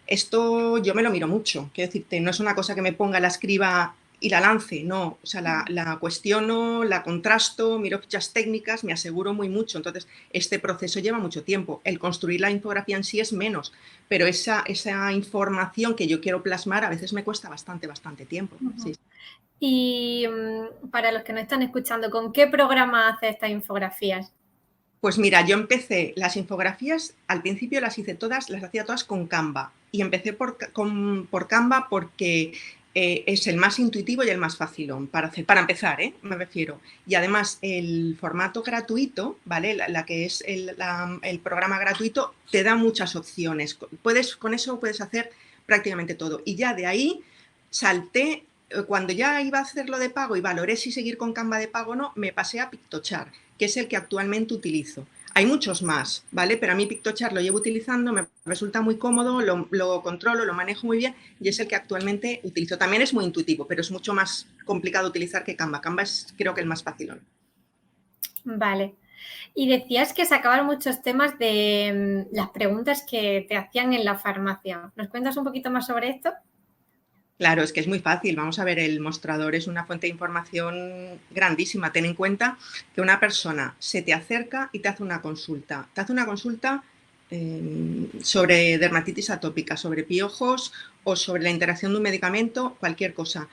esto yo me lo miro mucho, quiero decirte, no es una cosa que me ponga, la escriba y la lance, no, o sea, la cuestiono, la contrasto, miro fichas técnicas, me aseguro muy mucho. Entonces, este proceso lleva mucho tiempo. El construir la infografía en sí es menos, pero esa información que yo quiero plasmar a veces me cuesta bastante tiempo. Sí. Y para los que no están escuchando, ¿con qué programa haces estas infografías? Pues mira, yo empecé las infografías, al principio las hacía todas con Canva. Y empecé por Canva porque es el más intuitivo y el más fácil para empezar, me refiero. Y además el formato gratuito, ¿vale? La que es el programa gratuito, te da muchas opciones. Con eso puedes hacer prácticamente todo. Y ya de ahí salté, cuando ya iba a hacerlo de pago y valoré si seguir con Canva de pago o no, me pasé a Piktochart, que es el que actualmente utilizo. Hay muchos más, ¿vale? Pero a mí Piktochart lo llevo utilizando, me resulta muy cómodo, lo controlo, lo manejo muy bien y es el que actualmente utilizo. También es muy intuitivo, pero es mucho más complicado utilizar que Canva. Canva es, creo que, el más fácil. Vale. Y decías que sacaban muchos temas de las preguntas que te hacían en la farmacia. ¿Nos cuentas un poquito más sobre esto? Claro, es que es muy fácil. Vamos a ver, el mostrador es una fuente de información grandísima. Ten en cuenta que una persona se te acerca y te hace una consulta. Te hace una consulta sobre dermatitis atópica, sobre piojos o sobre la interacción de un medicamento, cualquier cosa.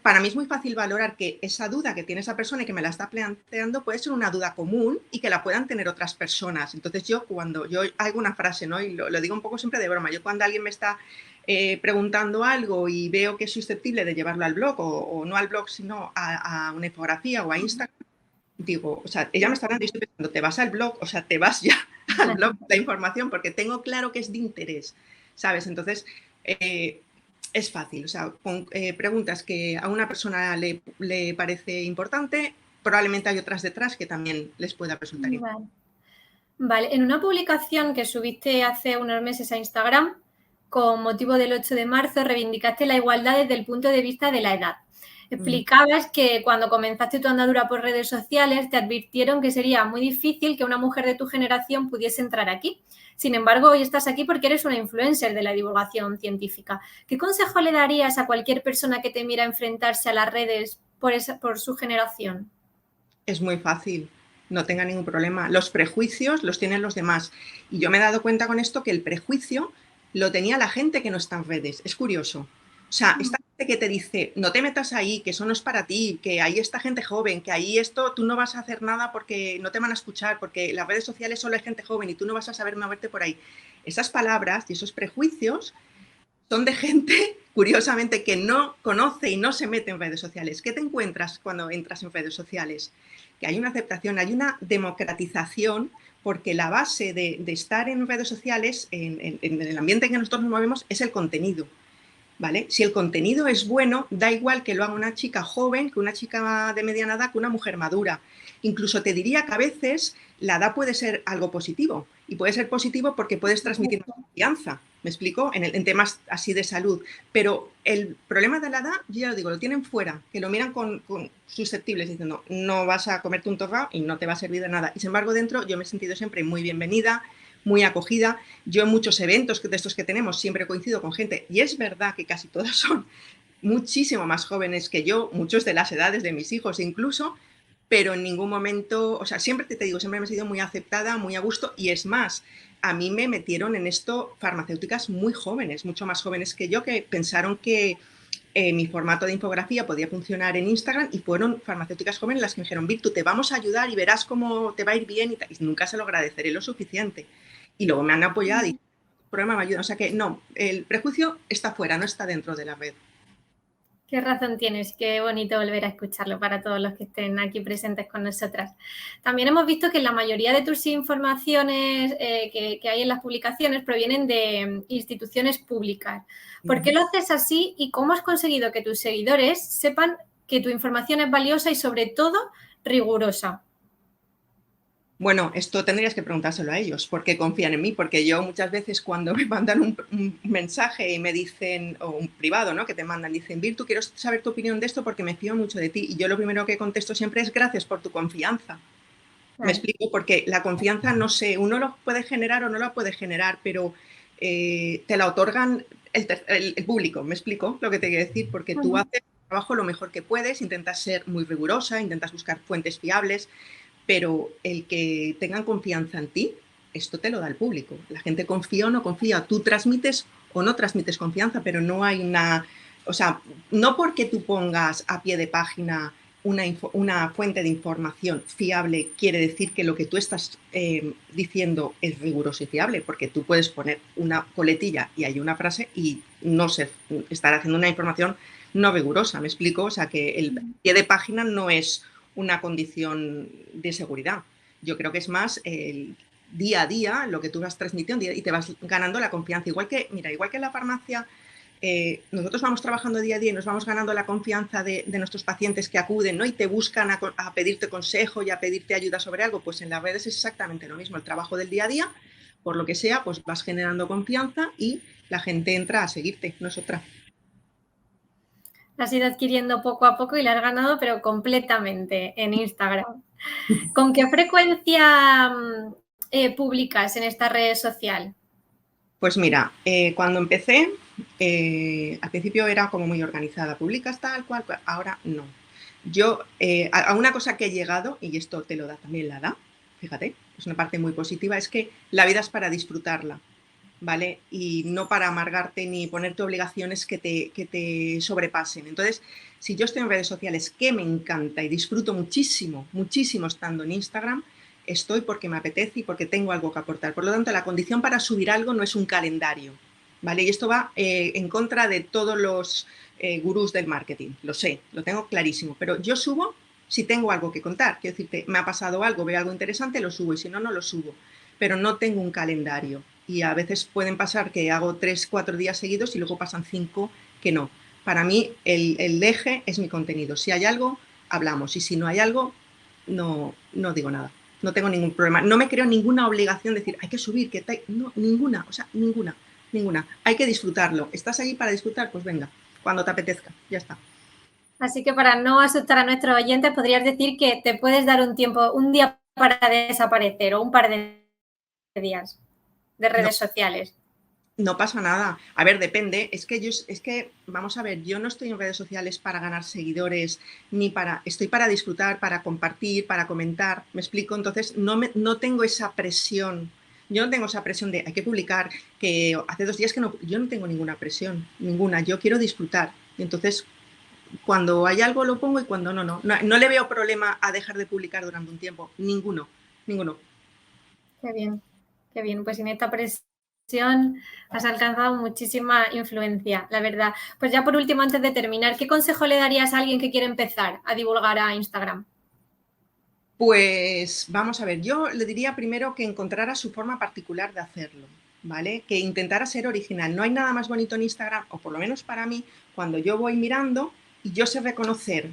Para mí es muy fácil valorar que esa duda que tiene esa persona y que me la está planteando puede ser una duda común y que la puedan tener otras personas. Entonces cuando yo hago una frase, ¿no? Y lo digo un poco siempre de broma, yo cuando alguien me está preguntando algo y veo que es susceptible de llevarlo al blog o no al blog, sino a una infografía o a Instagram, digo, o sea, ella me está hablando y estoy pensando, te vas al blog, o sea, te vas ya al blog de la información porque tengo claro que es de interés, ¿sabes? Entonces, es fácil, o sea, con preguntas que a una persona le parece importante, probablemente hay otras detrás que también les pueda resultar importante. Vale, en una publicación que subiste hace unos meses a Instagram, con motivo del 8 de marzo, reivindicaste la igualdad desde el punto de vista de la edad. Explicabas que cuando comenzaste tu andadura por redes sociales te advirtieron que sería muy difícil que una mujer de tu generación pudiese entrar aquí. Sin embargo, hoy estás aquí porque eres una influencer de la divulgación científica. ¿Qué consejo le darías a cualquier persona que temiera enfrentarse a las redes por su generación? Es muy fácil, no tenga ningún problema. Los prejuicios los tienen los demás. Y yo me he dado cuenta con esto que el prejuicio lo tenía la gente que no está en redes. Es curioso. O sea, esta gente que te dice, no te metas ahí, que eso no es para ti, que ahí está gente joven, que ahí tú no vas a hacer nada porque no te van a escuchar, porque las redes sociales solo hay gente joven y tú no vas a saber moverte por ahí. Esas palabras y esos prejuicios son de gente, curiosamente, que no conoce y no se mete en redes sociales. ¿Qué te encuentras cuando entras en redes sociales? Que hay una aceptación, hay una democratización, porque la base de estar en redes sociales, en el ambiente en que nosotros nos movemos, es el contenido. ¿Vale? Si el contenido es bueno, da igual que lo haga una chica joven, que una chica de mediana edad, que una mujer madura. Incluso te diría que a veces la edad puede ser algo positivo. Y puede ser positivo porque puedes transmitir más confianza, ¿me explico? En temas así de salud. Pero el problema de la edad, yo ya lo digo, lo tienen fuera, que lo miran con susceptibles, diciendo, no vas a comerte un torrao y no te va a servir de nada. Y sin embargo, dentro yo me he sentido siempre muy bienvenida, muy acogida. Yo en muchos eventos de estos que tenemos siempre coincido con gente, y es verdad que casi todos son muchísimo más jóvenes que yo, muchos de las edades de mis hijos incluso, pero en ningún momento, o sea, siempre te digo, siempre me he sido muy aceptada, muy a gusto, y es más, a mí me metieron en esto farmacéuticas muy jóvenes, mucho más jóvenes que yo, que pensaron que mi formato de infografía podía funcionar en Instagram y fueron farmacéuticas jóvenes las que me dijeron, Virtu, te vamos a ayudar y verás cómo te va a ir bien y nunca se lo agradeceré lo suficiente. Y luego me han apoyado y el programa me ayuda. O sea que no, el prejuicio está fuera, no está dentro de la red. Qué razón tienes, qué bonito volver a escucharlo para todos los que estén aquí presentes con nosotras. También hemos visto que la mayoría de tus informaciones que hay en las publicaciones provienen de instituciones públicas. ¿Por qué lo haces así y cómo has conseguido que tus seguidores sepan que tu información es valiosa y sobre todo rigurosa? Bueno, esto tendrías que preguntárselo a ellos, porque confían en mí, porque yo muchas veces cuando me mandan un mensaje y me dicen, o un privado, ¿no? Que te mandan, dicen, Virtu, quiero saber tu opinión de esto porque me fío mucho de ti. Y yo lo primero que contesto siempre es gracias por tu confianza. Me explico, porque la confianza, no sé, uno lo puede generar o no la puede generar, pero te la otorgan el público, me explico lo que te quiero decir, porque tú haces trabajo lo mejor que puedes, intentas ser muy rigurosa, intentas buscar fuentes fiables, pero el que tengan confianza en ti, esto te lo da el público. La gente confía o no confía, tú transmites o no transmites confianza, pero no hay una... O sea, no porque tú pongas a pie de página una fuente de información fiable quiere decir que lo que tú estás diciendo es riguroso y fiable, porque tú puedes poner una coletilla y hay una frase y no sé, estar haciendo una información no rigurosa, ¿me explico? O sea, que el pie de página no es una condición de seguridad. Yo creo que es más el día a día, lo que tú vas transmitiendo y te vas ganando la confianza. Igual que, mira, igual que en la farmacia, nosotros vamos trabajando día a día y nos vamos ganando la confianza de nuestros pacientes que acuden, ¿no? Y te buscan a pedirte consejo y a pedirte ayuda sobre algo, pues en las redes es exactamente lo mismo. El trabajo del día a día, por lo que sea, pues vas generando confianza y la gente entra a seguirte, no es otra. Has ido adquiriendo poco a poco y la has ganado, pero completamente en Instagram. ¿Con qué frecuencia publicas en esta red social? Pues mira, cuando empecé, al principio era como muy organizada, publicas tal cual, ahora no. Yo, a una cosa que he llegado, y esto te lo da también la edad, fíjate, es una parte muy positiva, es que la vida es para disfrutarla, ¿vale? Y no para amargarte ni ponerte obligaciones que te sobrepasen. Entonces, si yo estoy en redes sociales, que me encanta y disfruto muchísimo, muchísimo estando en Instagram, estoy porque me apetece y porque tengo algo que aportar. Por lo tanto, la condición para subir algo no es un calendario, ¿vale? Y esto va en contra de todos los gurús del marketing, lo sé, lo tengo clarísimo, pero yo subo si tengo algo que contar. Quiero decirte, me ha pasado algo, veo algo interesante, lo subo, y si no, no lo subo. Pero no tengo un calendario. Y a veces pueden pasar que hago 3, 4 días seguidos y luego pasan 5 que no. Para mí, el eje es mi contenido. Si hay algo, hablamos. Y si no hay algo, no digo nada. No tengo ningún problema. No me creo ninguna obligación de decir, hay que subir, no, ninguna, o sea, ninguna. Hay que disfrutarlo. ¿Estás ahí para disfrutar? Pues venga, cuando te apetezca, ya está. Así que para no asustar a nuestros oyentes, podrías decir que te puedes dar un día para desaparecer o un par de días de redes sociales. No pasa nada. A ver, depende. Es que, vamos a ver, yo no estoy en redes sociales para ganar seguidores, estoy para disfrutar, para compartir, para comentar. ¿Me explico? Entonces, no tengo esa presión. Yo no tengo esa presión de hay que publicar, que hace 2 días que no. Yo no tengo ninguna presión, ninguna. Yo quiero disfrutar. Y entonces, cuando hay algo lo pongo y cuando no. No le veo problema a dejar de publicar durante un tiempo. Ninguno. Qué bien. Pues en esta presión has alcanzado muchísima influencia, la verdad. Pues ya por último, antes de terminar, ¿qué consejo le darías a alguien que quiere empezar a divulgar a Instagram? Pues vamos a ver, yo le diría primero que encontrara su forma particular de hacerlo, ¿vale? Que intentara ser original. No hay nada más bonito en Instagram, o por lo menos para mí, cuando yo voy mirando y yo sé reconocer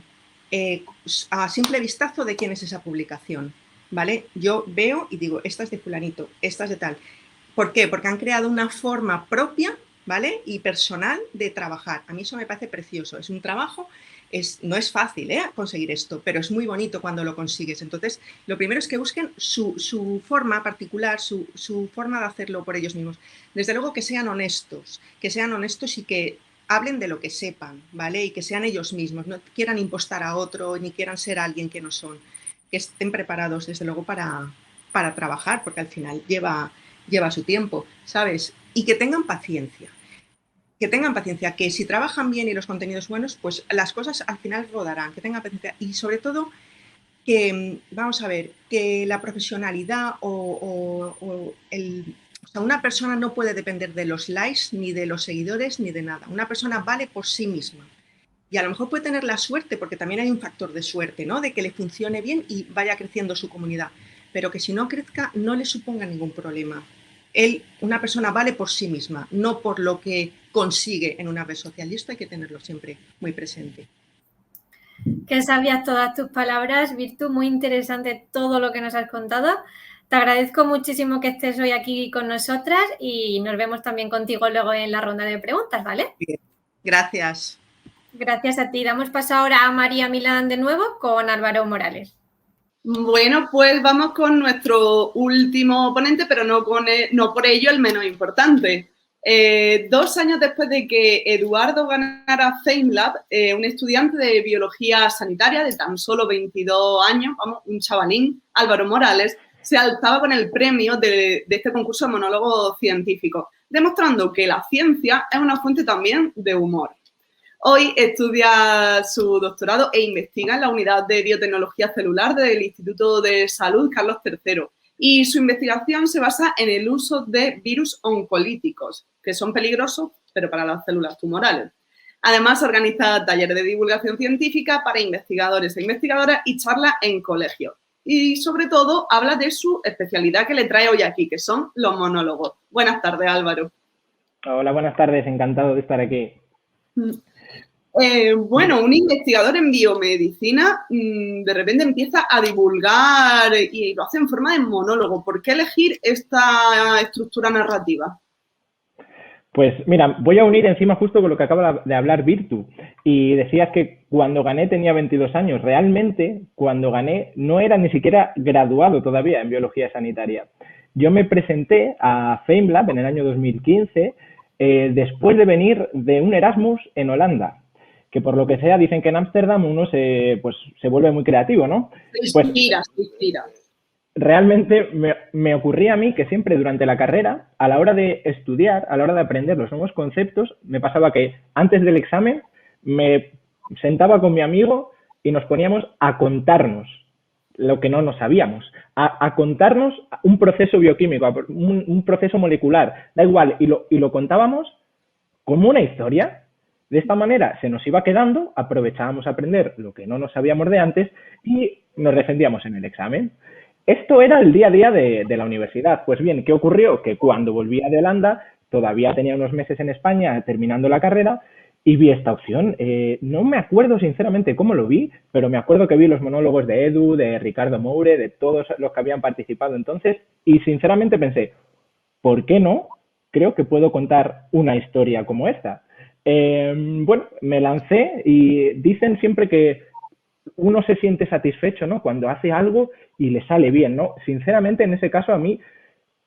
a simple vistazo de quién es esa publicación, ¿vale? Yo veo y digo, esta es de fulanito, esta es de tal. ¿Por qué? Porque han creado una forma propia, ¿vale? Y personal de trabajar. A mí eso me parece precioso. Es un trabajo, no es fácil conseguir esto, pero es muy bonito cuando lo consigues. Entonces, lo primero es que busquen su forma particular, su forma de hacerlo por ellos mismos. Desde luego que sean honestos y que hablen de lo que sepan, ¿vale? Y que sean ellos mismos, no quieran impostar a otro ni quieran ser alguien que no son. Que estén preparados, desde luego, para trabajar, porque al final lleva su tiempo, ¿sabes? Y que tengan paciencia. Que si trabajan bien y los contenidos buenos, pues las cosas al final rodarán, que tengan paciencia. Y sobre todo, que, vamos a ver, que la profesionalidad una persona no puede depender de los likes, ni de los seguidores, ni de nada. Una persona vale por sí misma. Y a lo mejor puede tener la suerte, porque también hay un factor de suerte, ¿no? De que le funcione bien y vaya creciendo su comunidad. Pero que si no crezca, no le suponga ningún problema. Una persona vale por sí misma, no por lo que consigue en una red social. Y esto hay que tenerlo siempre muy presente. Qué sabias todas tus palabras, Virtu, muy interesante todo lo que nos has contado. Te agradezco muchísimo que estés hoy aquí con nosotras y nos vemos también contigo luego en la ronda de preguntas, ¿vale? Bien. Gracias. Gracias a ti. Damos paso ahora a María Milán de nuevo con Álvaro Morales. Bueno, pues vamos con nuestro último ponente, pero no por ello el menos importante. 2 años después de que Eduardo ganara FameLab, un estudiante de biología sanitaria de tan solo 22 años, vamos, un chavalín, Álvaro Morales, se alzaba con el premio de este concurso de monólogo científico, demostrando que la ciencia es una fuente también de humor. Hoy estudia su doctorado e investiga en la unidad de biotecnología celular del Instituto de Salud Carlos III. Y su investigación se basa en el uso de virus oncolíticos, que son peligrosos, pero para las células tumorales. Además, organiza talleres de divulgación científica para investigadores e investigadoras y charlas en colegios. Y, sobre todo, habla de su especialidad que le trae hoy aquí, que son los monólogos. Buenas tardes, Álvaro. Hola, buenas tardes. Encantado de estar aquí. Bueno, un investigador en biomedicina de repente empieza a divulgar y lo hace en forma de monólogo. ¿Por qué elegir esta estructura narrativa? Pues mira, voy a unir encima justo con lo que acaba de hablar Virtu. Y decías que cuando gané tenía 22 años. Realmente, cuando gané no era ni siquiera graduado todavía en biología sanitaria. Yo me presenté a FameLab en el año 2015 después de venir de un Erasmus en Holanda. Que por lo que sea dicen que en Ámsterdam uno se vuelve muy creativo, ¿no? Se inspira. Realmente me ocurría a mí que siempre durante la carrera, a la hora de estudiar, a la hora de aprender los nuevos conceptos, me pasaba que antes del examen me sentaba con mi amigo y nos poníamos a contarnos lo que no nos sabíamos, a contarnos un proceso bioquímico, un proceso molecular, da igual, y lo contábamos como una historia. De esta manera se nos iba quedando, aprovechábamos a aprender lo que no nos sabíamos de antes y nos defendíamos en el examen. Esto era el día a día de la universidad. Pues bien, ¿qué ocurrió? Que cuando volvía de Holanda, todavía tenía unos meses en España terminando la carrera y vi esta opción. No me acuerdo sinceramente cómo lo vi, pero me acuerdo que vi los monólogos de Edu, de Ricardo Moure, de todos los que habían participado entonces y sinceramente pensé, ¿por qué no? Creo que puedo contar una historia como esta. Bueno, me lancé y dicen siempre que uno se siente satisfecho, ¿no? Cuando hace algo y le sale bien, ¿no? Sinceramente, en ese caso, a mí,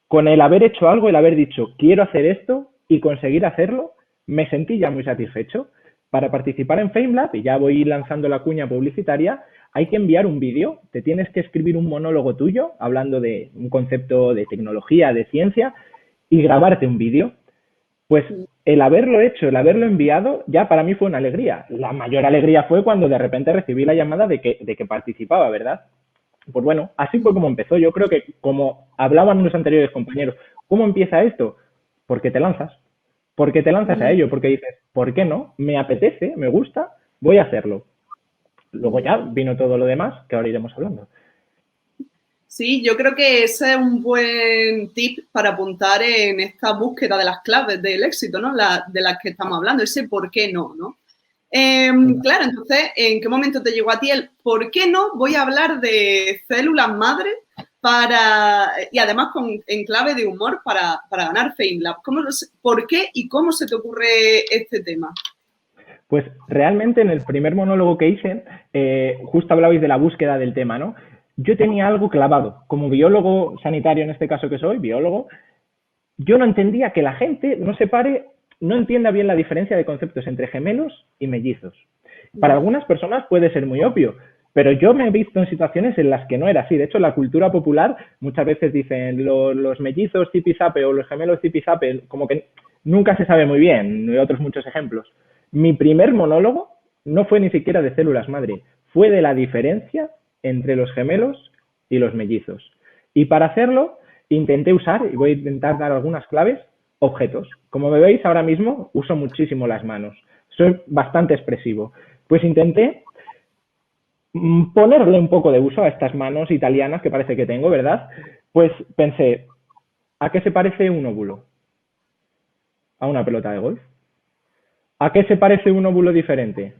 con el haber hecho algo, el haber dicho, quiero hacer esto y conseguir hacerlo, me sentí ya muy satisfecho. Para participar en FameLab, y ya voy lanzando la cuña publicitaria, hay que enviar un vídeo, te tienes que escribir un monólogo tuyo, hablando de un concepto de tecnología, de ciencia, y grabarte un vídeo. Pues el haberlo hecho, el haberlo enviado, ya para mí fue una alegría. La mayor alegría fue cuando de repente recibí la llamada de que participaba, ¿verdad? Pues bueno, así fue como empezó. Yo creo que, como hablaban los anteriores compañeros, ¿cómo empieza esto? Porque te lanzas. Porque te lanzas a ello, porque dices, ¿por qué no? Me apetece, me gusta, voy a hacerlo. Luego ya vino todo lo demás, que ahora iremos hablando. Sí, yo creo que ese es un buen tip para apuntar en esta búsqueda de las claves del éxito, ¿no? De las que estamos hablando, ese por qué no, ¿no? Claro, entonces, ¿en qué momento te llegó a ti el por qué no voy a hablar de células madre y además en clave de humor para ganar FameLab? ¿Por qué y cómo se te ocurre este tema? Pues realmente en el primer monólogo que hice, justo hablabais de la búsqueda del tema, ¿no? Yo tenía algo clavado. Como biólogo sanitario, en este caso que soy, biólogo, yo no entendía que la gente no entienda bien la diferencia de conceptos entre gemelos y mellizos. Para algunas personas puede ser muy obvio, pero yo me he visto en situaciones en las que no era así. De hecho, en la cultura popular muchas veces dicen los mellizos zipizape o los gemelos zipizape, como que nunca se sabe muy bien, y otros muchos ejemplos. Mi primer monólogo no fue ni siquiera de células madre, fue de la diferencia entre los gemelos y los mellizos. Y para hacerlo intenté usar, y voy a intentar dar algunas claves, objetos. Como me veis ahora mismo, uso muchísimo las manos. Soy bastante expresivo. Pues intenté ponerle un poco de uso a estas manos italianas que parece que tengo, ¿verdad? Pues pensé, ¿a qué se parece un óvulo? A una pelota de golf. ¿A qué se parece un óvulo diferente?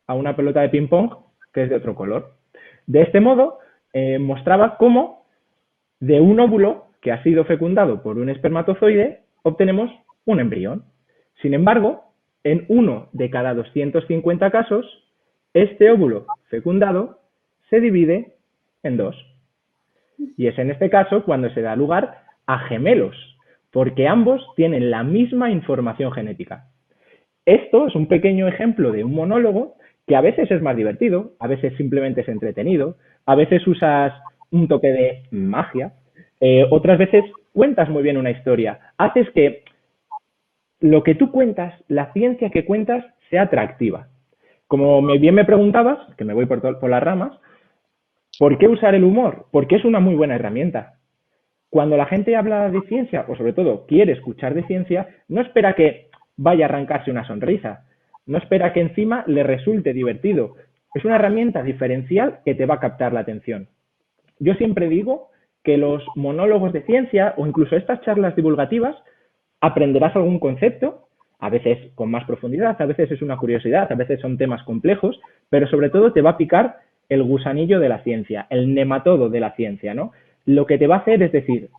A una pelota de ping-pong que es de otro color. De este modo, mostraba cómo de un óvulo que ha sido fecundado por un espermatozoide obtenemos un embrión. Sin embargo, en 1 de cada 250 casos, este óvulo fecundado se divide en 2. Y es en este caso cuando se da lugar a gemelos. porque ambos tienen la misma información genética. Esto es un pequeño ejemplo de un monólogo que a veces es más divertido, a veces simplemente es entretenido, a veces usas un toque de magia, otras veces cuentas muy bien una historia, haces que lo que tú cuentas, la ciencia que cuentas, sea atractiva. Como bien me preguntabas, que me voy por las ramas, ¿por qué usar el humor? Porque es una muy buena herramienta. Cuando la gente habla de ciencia, o sobre todo quiere escuchar de ciencia, no espera que vaya a arrancarse una sonrisa, no espera que encima le resulte divertido. Es una herramienta diferencial que te va a captar la atención. Yo siempre digo que los monólogos de ciencia o incluso estas charlas divulgativas aprenderás algún concepto, a veces con más profundidad, a veces es una curiosidad, a veces son temas complejos, pero sobre todo te va a picar el gusanillo de la ciencia, el nematodo de la ciencia, ¿no? Lo que te va a hacer es decir,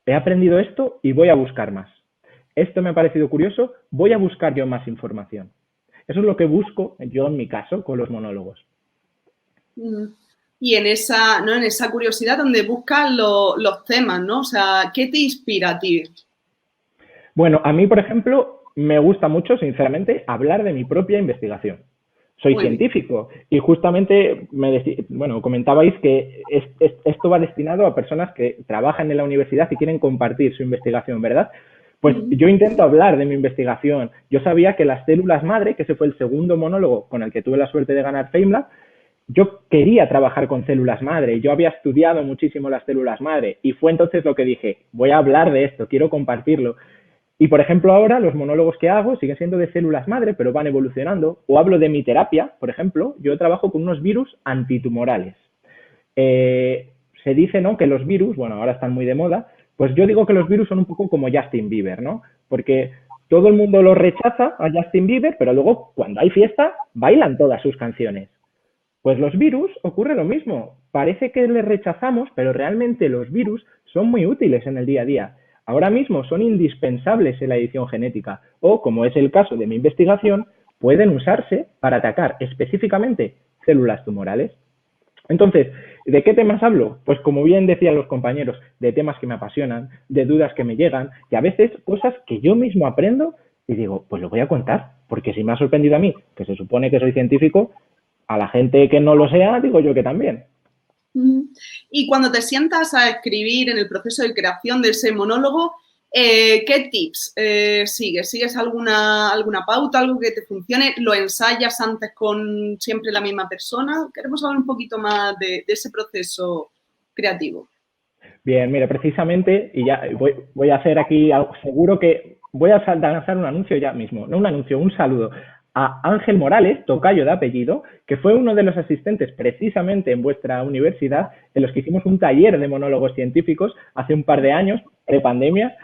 he aprendido esto y voy a buscar más. Esto me ha parecido curioso, voy a buscar yo más información. Eso es lo que busco yo en mi caso con los monólogos. Y en esa, ¿no? En esa curiosidad donde buscas los temas, ¿no? O sea, ¿qué te inspira a ti? Bueno, a mí, por ejemplo, me gusta mucho, sinceramente, hablar de mi propia investigación. Soy científico y justamente comentabais que esto va destinado a personas que trabajan en la universidad y quieren compartir su investigación, ¿verdad? Pues yo intento hablar de mi investigación. Yo sabía que las células madre, que ese fue el segundo monólogo con el que tuve la suerte de ganar FameLab, yo quería trabajar con células madre. Yo había estudiado muchísimo las células madre y fue entonces lo que dije, voy a hablar de esto, quiero compartirlo. Y, por ejemplo, ahora los monólogos que hago siguen siendo de células madre, pero van evolucionando. O hablo de mi terapia, por ejemplo. Yo trabajo con unos virus antitumorales. Se dice, ¿no?, que los virus, bueno, ahora están muy de moda, pues yo digo que los virus son un poco como Justin Bieber, ¿no? Porque todo el mundo lo rechaza a Justin Bieber, pero luego, cuando hay fiesta, bailan todas sus canciones. Pues los virus ocurre lo mismo. Parece que les rechazamos, pero realmente los virus son muy útiles en el día a día. Ahora mismo son indispensables en la edición genética o, como es el caso de mi investigación, pueden usarse para atacar específicamente células tumorales. Entonces, ¿de qué temas hablo? Pues como bien decían los compañeros, de temas que me apasionan, de dudas que me llegan y a veces cosas que yo mismo aprendo y digo, pues lo voy a contar, porque si me ha sorprendido a mí, que se supone que soy científico, a la gente que no lo sea, digo yo que también. Y cuando te sientas a escribir en el proceso de creación de ese monólogo, ¿qué tips sigues? ¿Sigues alguna pauta, algo que te funcione? ¿Lo ensayas antes con siempre la misma persona? Queremos hablar un poquito más de ese proceso creativo. Bien, mira, precisamente, y ya voy a hacer aquí algo, seguro que voy a lanzar un anuncio ya mismo, no un anuncio, un saludo a Ángel Morales, tocayo de apellido, que fue uno de los asistentes precisamente en vuestra universidad, en los que hicimos un taller de monólogos científicos hace un par de años, prepandemia,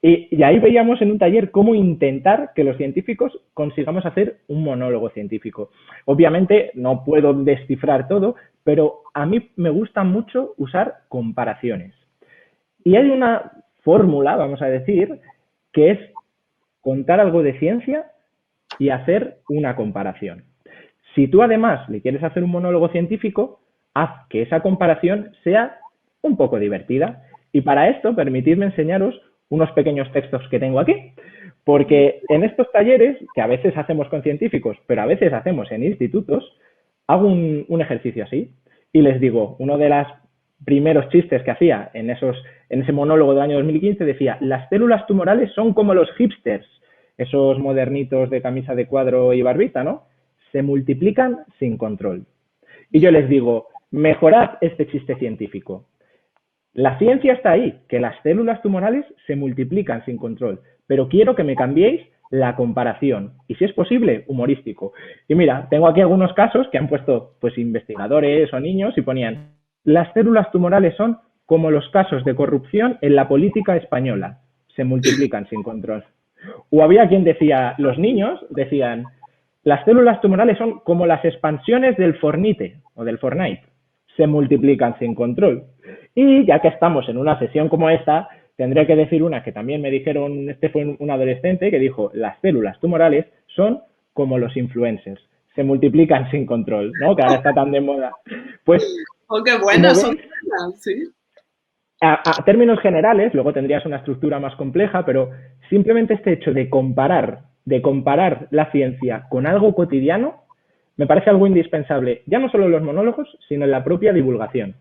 y ahí veíamos en un taller cómo intentar que los científicos consigamos hacer un monólogo científico. Obviamente no puedo descifrar todo, pero a mí me gusta mucho usar comparaciones. Y hay una fórmula, vamos a decir, que es contar algo de ciencia y hacer una comparación. Si tú además le quieres hacer un monólogo científico, haz que esa comparación sea un poco divertida. Y para esto, permitidme enseñaros unos pequeños textos que tengo aquí, porque en estos talleres, que a veces hacemos con científicos, pero a veces hacemos en institutos, hago un ejercicio así y les digo, uno de los primeros chistes que hacía en ese monólogo del año 2015 decía, las células tumorales son como los hipsters, esos modernitos de camisa de cuadro y barbita, ¿no? Se multiplican sin control. Y yo les digo, mejorad este chiste científico. La ciencia está ahí, que las células tumorales se multiplican sin control, pero quiero que me cambiéis la comparación y, si es posible, humorístico. Y mira, tengo aquí algunos casos que han puesto pues investigadores o niños y ponían, las células tumorales son como los casos de corrupción en la política española, se multiplican sin control. O había quien decía, los niños decían, las células tumorales son como las expansiones del Fortnite o del Fortnite, se multiplican sin control. Y ya que estamos en una sesión como esta, tendré que decir una que también me dijeron, este fue un adolescente que dijo, las células tumorales son como los influencers, se multiplican sin control, ¿no? Que ahora está tan de moda. Pues, ¡oh, qué buenas son! Sí. A términos generales, luego tendrías una estructura más compleja, pero simplemente este hecho de comparar la ciencia con algo cotidiano, me parece algo indispensable, ya no solo en los monólogos, sino en la propia divulgación.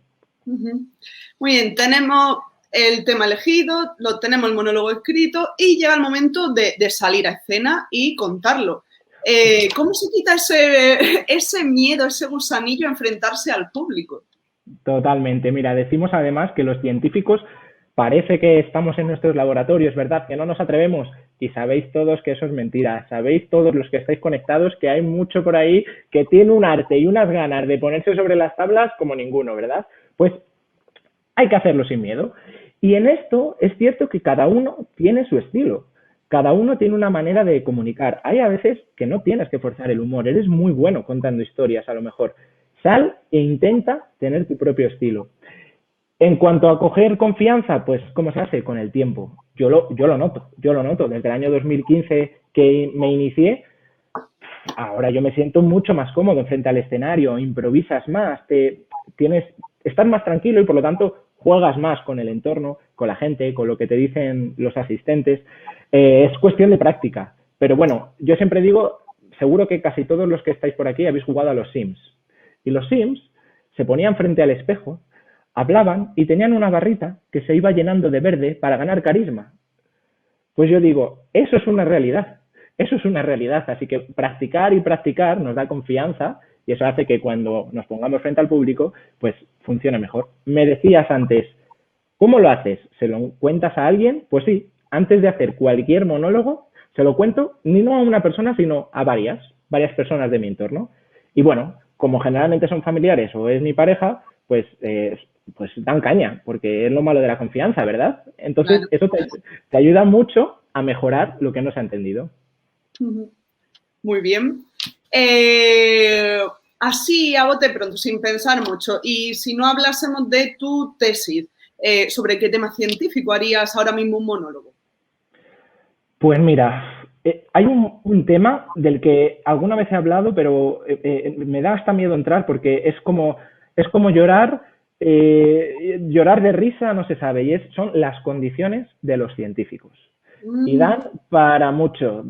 Muy bien, tenemos el tema elegido, tenemos el monólogo escrito y llega el momento de salir a escena y contarlo. ¿Cómo se quita ese miedo, ese gusanillo a enfrentarse al público? Totalmente. Mira, decimos además que los científicos parece que estamos en nuestros laboratorios, ¿verdad? Que no nos atrevemos. Y sabéis todos que eso es mentira. Sabéis todos los que estáis conectados que hay mucho por ahí que tiene un arte y unas ganas de ponerse sobre las tablas como ninguno, ¿verdad? Pues hay que hacerlo sin miedo. Y en esto es cierto que cada uno tiene su estilo. Cada uno tiene una manera de comunicar. Hay a veces que no tienes que forzar el humor. Eres muy bueno contando historias, a lo mejor. Sal e intenta tener tu propio estilo. En cuanto a coger confianza, pues ¿cómo se hace? Con el tiempo. Yo lo noto. Desde el año 2015 que me inicié, ahora yo me siento mucho más cómodo frente al escenario, improvisas más, estás más tranquilo y por lo tanto juegas más con el entorno, con la gente, con lo que te dicen los asistentes. Es cuestión de práctica. Pero bueno, yo siempre digo, seguro que casi todos los que estáis por aquí habéis jugado a los Sims. Y los Sims se ponían frente al espejo, hablaban y tenían una barrita que se iba llenando de verde para ganar carisma. Pues yo digo, eso es una realidad, así que practicar y practicar nos da confianza y eso hace que cuando nos pongamos frente al público, pues funcione mejor. Me decías antes, ¿cómo lo haces? ¿Se lo cuentas a alguien? Pues sí, antes de hacer cualquier monólogo, se lo cuento ni no a una persona, sino a varias personas de mi entorno. Y bueno, como generalmente son familiares o es mi pareja, pues dan caña, porque es lo malo de la confianza, ¿verdad? Entonces, eso te ayuda mucho a mejorar lo que no se ha entendido. Muy bien. Así, a bote pronto, sin pensar mucho, y si no hablásemos de tu tesis, ¿sobre qué tema científico harías ahora mismo un monólogo? Pues mira, hay un tema del que alguna vez he hablado, pero me da hasta miedo entrar porque es como llorar, llorar de risa no se sabe, y son las condiciones de los científicos. Y dan para mucho,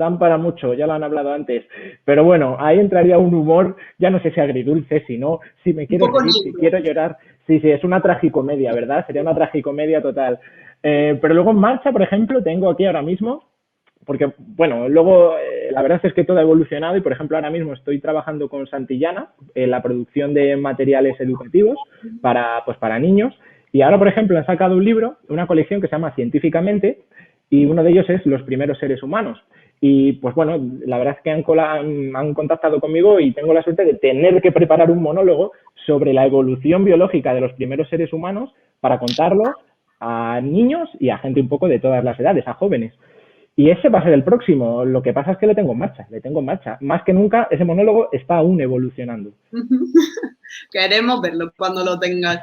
ya lo han hablado antes. Pero bueno, ahí entraría un humor, ya no sé si agridulce, si no, si me quiero reír, si quiero llorar. Sí, es una tragicomedia, ¿verdad? Sería una tragicomedia total. Pero luego en marcha, por ejemplo, tengo aquí ahora mismo, porque, bueno, luego la verdad es que todo ha evolucionado y, por ejemplo, ahora mismo estoy trabajando con Santillana en la producción de materiales educativos para niños. Y ahora, por ejemplo, han sacado un libro, una colección que se llama Científicamente, y uno de ellos es Los primeros seres humanos. Y, pues bueno, la verdad es que han contactado conmigo y tengo la suerte de tener que preparar un monólogo sobre la evolución biológica de los primeros seres humanos para contarlo a niños y a gente un poco de todas las edades, a jóvenes. Y ese va a ser el próximo. Lo que pasa es que le tengo en marcha. Más que nunca, ese monólogo está aún evolucionando. Queremos verlo cuando lo tengas.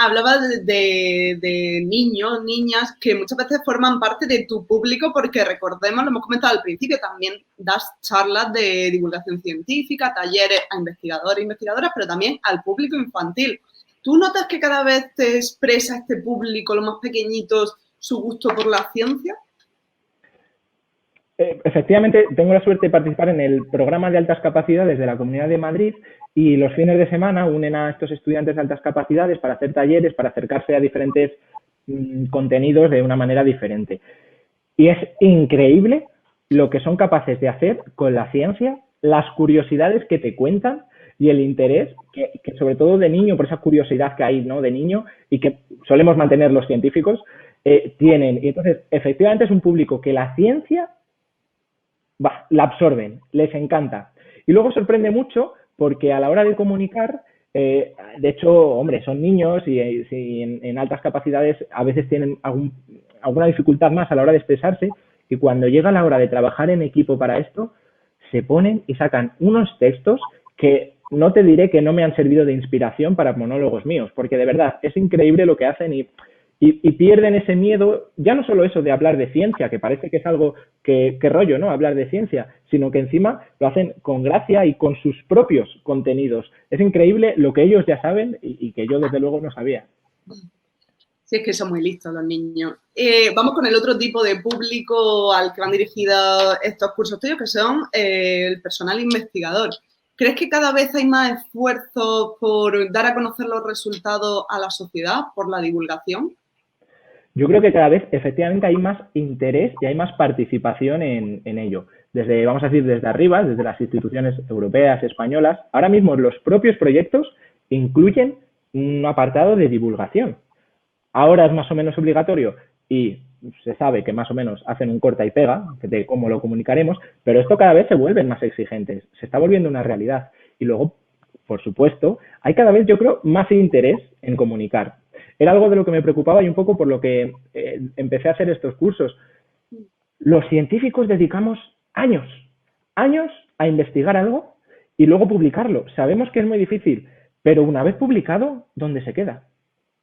Hablaba de niños, niñas, que muchas veces forman parte de tu público porque, recordemos, lo hemos comentado al principio, también das charlas de divulgación científica, talleres a investigadores e investigadoras, pero también al público infantil. ¿Tú notas que cada vez te expresa este público, los más pequeñitos, su gusto por la ciencia? Efectivamente, tengo la suerte de participar en el programa de altas capacidades de la Comunidad de Madrid y los fines de semana unen a estos estudiantes de altas capacidades para hacer talleres, para acercarse a diferentes contenidos de una manera diferente. Y es increíble lo que son capaces de hacer con la ciencia, las curiosidades que te cuentan y el interés que sobre todo de niño, por esa curiosidad que hay, ¿no?, de niño y que solemos mantener los científicos, tienen. Y entonces, efectivamente, es un público que la ciencia la absorben, les encanta. Y luego sorprende mucho porque a la hora de comunicar, de hecho, hombre, son niños y en altas capacidades a veces tienen alguna dificultad más a la hora de expresarse y cuando llega la hora de trabajar en equipo para esto, se ponen y sacan unos textos que no te diré que no me han servido de inspiración para monólogos míos, porque de verdad es increíble lo que hacen y pierden ese miedo, ya no solo eso de hablar de ciencia, que parece que es algo que rollo, ¿no?, hablar de ciencia, sino que encima lo hacen con gracia y con sus propios contenidos. Es increíble lo que ellos ya saben y que yo desde luego no sabía. Sí, es que son muy listos los niños. Vamos con el otro tipo de público al que van dirigidos estos cursos tuyos, que son el personal investigador. ¿Crees que cada vez hay más esfuerzo por dar a conocer los resultados a la sociedad, por la divulgación? Yo creo que cada vez efectivamente hay más interés y hay más participación en ello. Desde, vamos a decir, desde arriba, desde las instituciones europeas, españolas, ahora mismo los propios proyectos incluyen un apartado de divulgación. Ahora es más o menos obligatorio y se sabe que más o menos hacen un corta y pega de cómo lo comunicaremos, pero esto cada vez se vuelven más exigentes, se está volviendo una realidad. Y luego, por supuesto, hay cada vez, yo creo, más interés en comunicar. Era algo de lo que me preocupaba y un poco por lo que empecé a hacer estos cursos. Los científicos dedicamos años a investigar algo y luego publicarlo. Sabemos que es muy difícil, pero una vez publicado, ¿dónde se queda?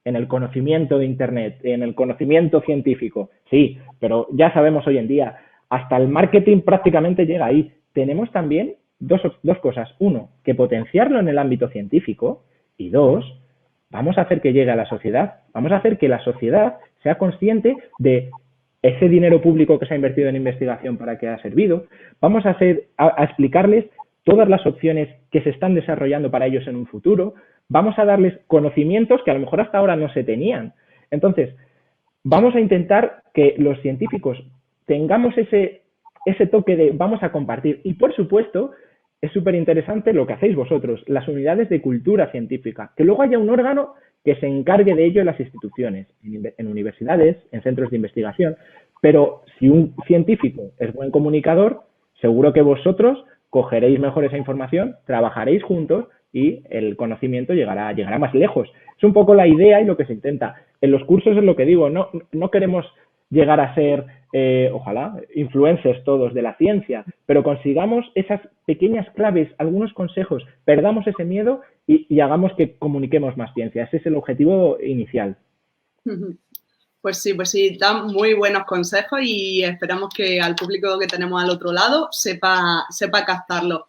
En el conocimiento de Internet, en el conocimiento científico. Sí, pero ya sabemos hoy en día, hasta el marketing prácticamente llega ahí. Tenemos también dos cosas. Uno, que potenciarlo en el ámbito científico. Y dos, vamos a hacer que llegue a la sociedad. Vamos a hacer que la sociedad sea consciente de ese dinero público que se ha invertido en investigación para qué ha servido. Vamos a explicarles todas las opciones que se están desarrollando para ellos en un futuro. Vamos a darles conocimientos que a lo mejor hasta ahora no se tenían. Entonces, vamos a intentar que los científicos tengamos ese toque de vamos a compartir. Y, por supuesto, es súper interesante lo que hacéis vosotros, las unidades de cultura científica. Que luego haya un órgano que se encargue de ello en las instituciones, en universidades, en centros de investigación. Pero si un científico es buen comunicador, seguro que vosotros cogeréis mejor esa información, trabajaréis juntos y el conocimiento llegará más lejos. Es un poco la idea y lo que se intenta. En los cursos es lo que digo, no queremos llegar a ser, ojalá, influencers todos de la ciencia, pero consigamos esas pequeñas claves, algunos consejos, perdamos ese miedo y hagamos que comuniquemos más ciencia. Ese es el objetivo inicial. Pues sí, dan muy buenos consejos y esperamos que al público que tenemos al otro lado sepa captarlo.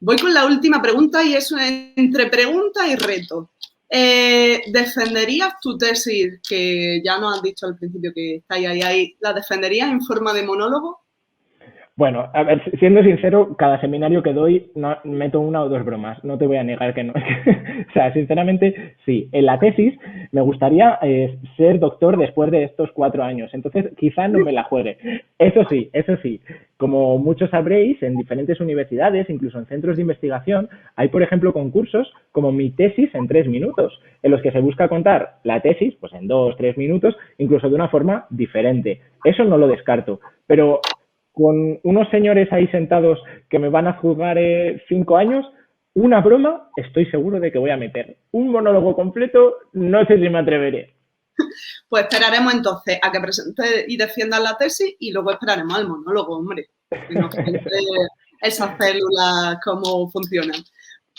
Voy con la última pregunta y es entre pregunta y reto. ¿Defenderías tu tesis, que ya nos has dicho al principio que está ahí, la defenderías en forma de monólogo? Bueno, a ver, siendo sincero, cada seminario que doy meto una o dos bromas, no te voy a negar que no. O sea, sinceramente, sí. En la tesis me gustaría ser doctor después de estos 4 años, entonces quizá no me la juegue. Eso sí, como muchos sabréis, en diferentes universidades, incluso en centros de investigación, hay, por ejemplo, concursos como Mi tesis en 3 minutos, en los que se busca contar la tesis pues en 2-3 minutos, incluso de una forma diferente. Eso no lo descarto, pero con unos señores ahí sentados que me van a juzgar 5 años, una broma estoy seguro de que voy a meter. Un monólogo completo, no sé si me atreveré. Pues esperaremos entonces a que presentes y defiendas la tesis y luego esperaremos al monólogo, hombre. Que nos cuente esas células, cómo funcionan.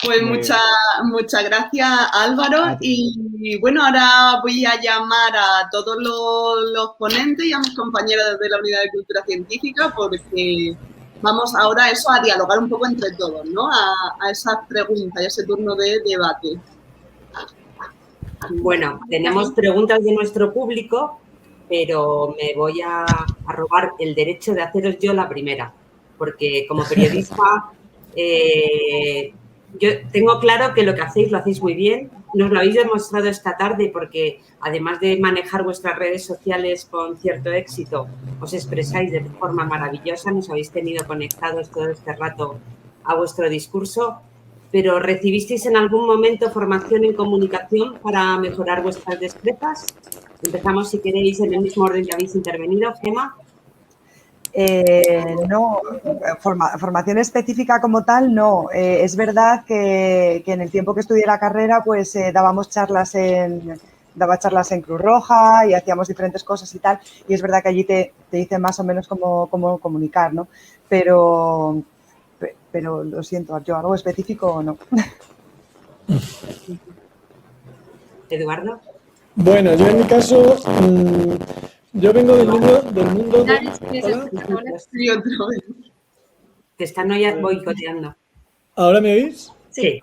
Pues muchas gracias, Álvaro. Y bueno, ahora voy a llamar a todos los ponentes y a mis compañeros de la Unidad de Cultura Científica porque vamos ahora a dialogar un poco entre todos, ¿no? A esas preguntas y a ese turno de debate. Bueno, tenemos preguntas de nuestro público, pero me voy a robar el derecho de haceros yo la primera, porque como periodista yo tengo claro que lo que hacéis lo hacéis muy bien. Nos lo habéis demostrado esta tarde porque, además de manejar vuestras redes sociales con cierto éxito, os expresáis de forma maravillosa. Nos habéis tenido conectados todo este rato a vuestro discurso. Pero ¿recibisteis en algún momento formación en comunicación para mejorar vuestras destrezas? Empezamos, si queréis, en el mismo orden que habéis intervenido. Gemma. No, formación específica como tal, no. Es verdad que en el tiempo que estudié la carrera, pues daba charlas en Cruz Roja y hacíamos diferentes cosas y tal. Y es verdad que allí te dicen más o menos cómo comunicar, ¿no? Pero lo siento, yo algo específico no. Eduardo. Bueno, yo en mi caso, yo vengo del mundo de... Te están boicoteando. ¿Ahora me oís? Sí,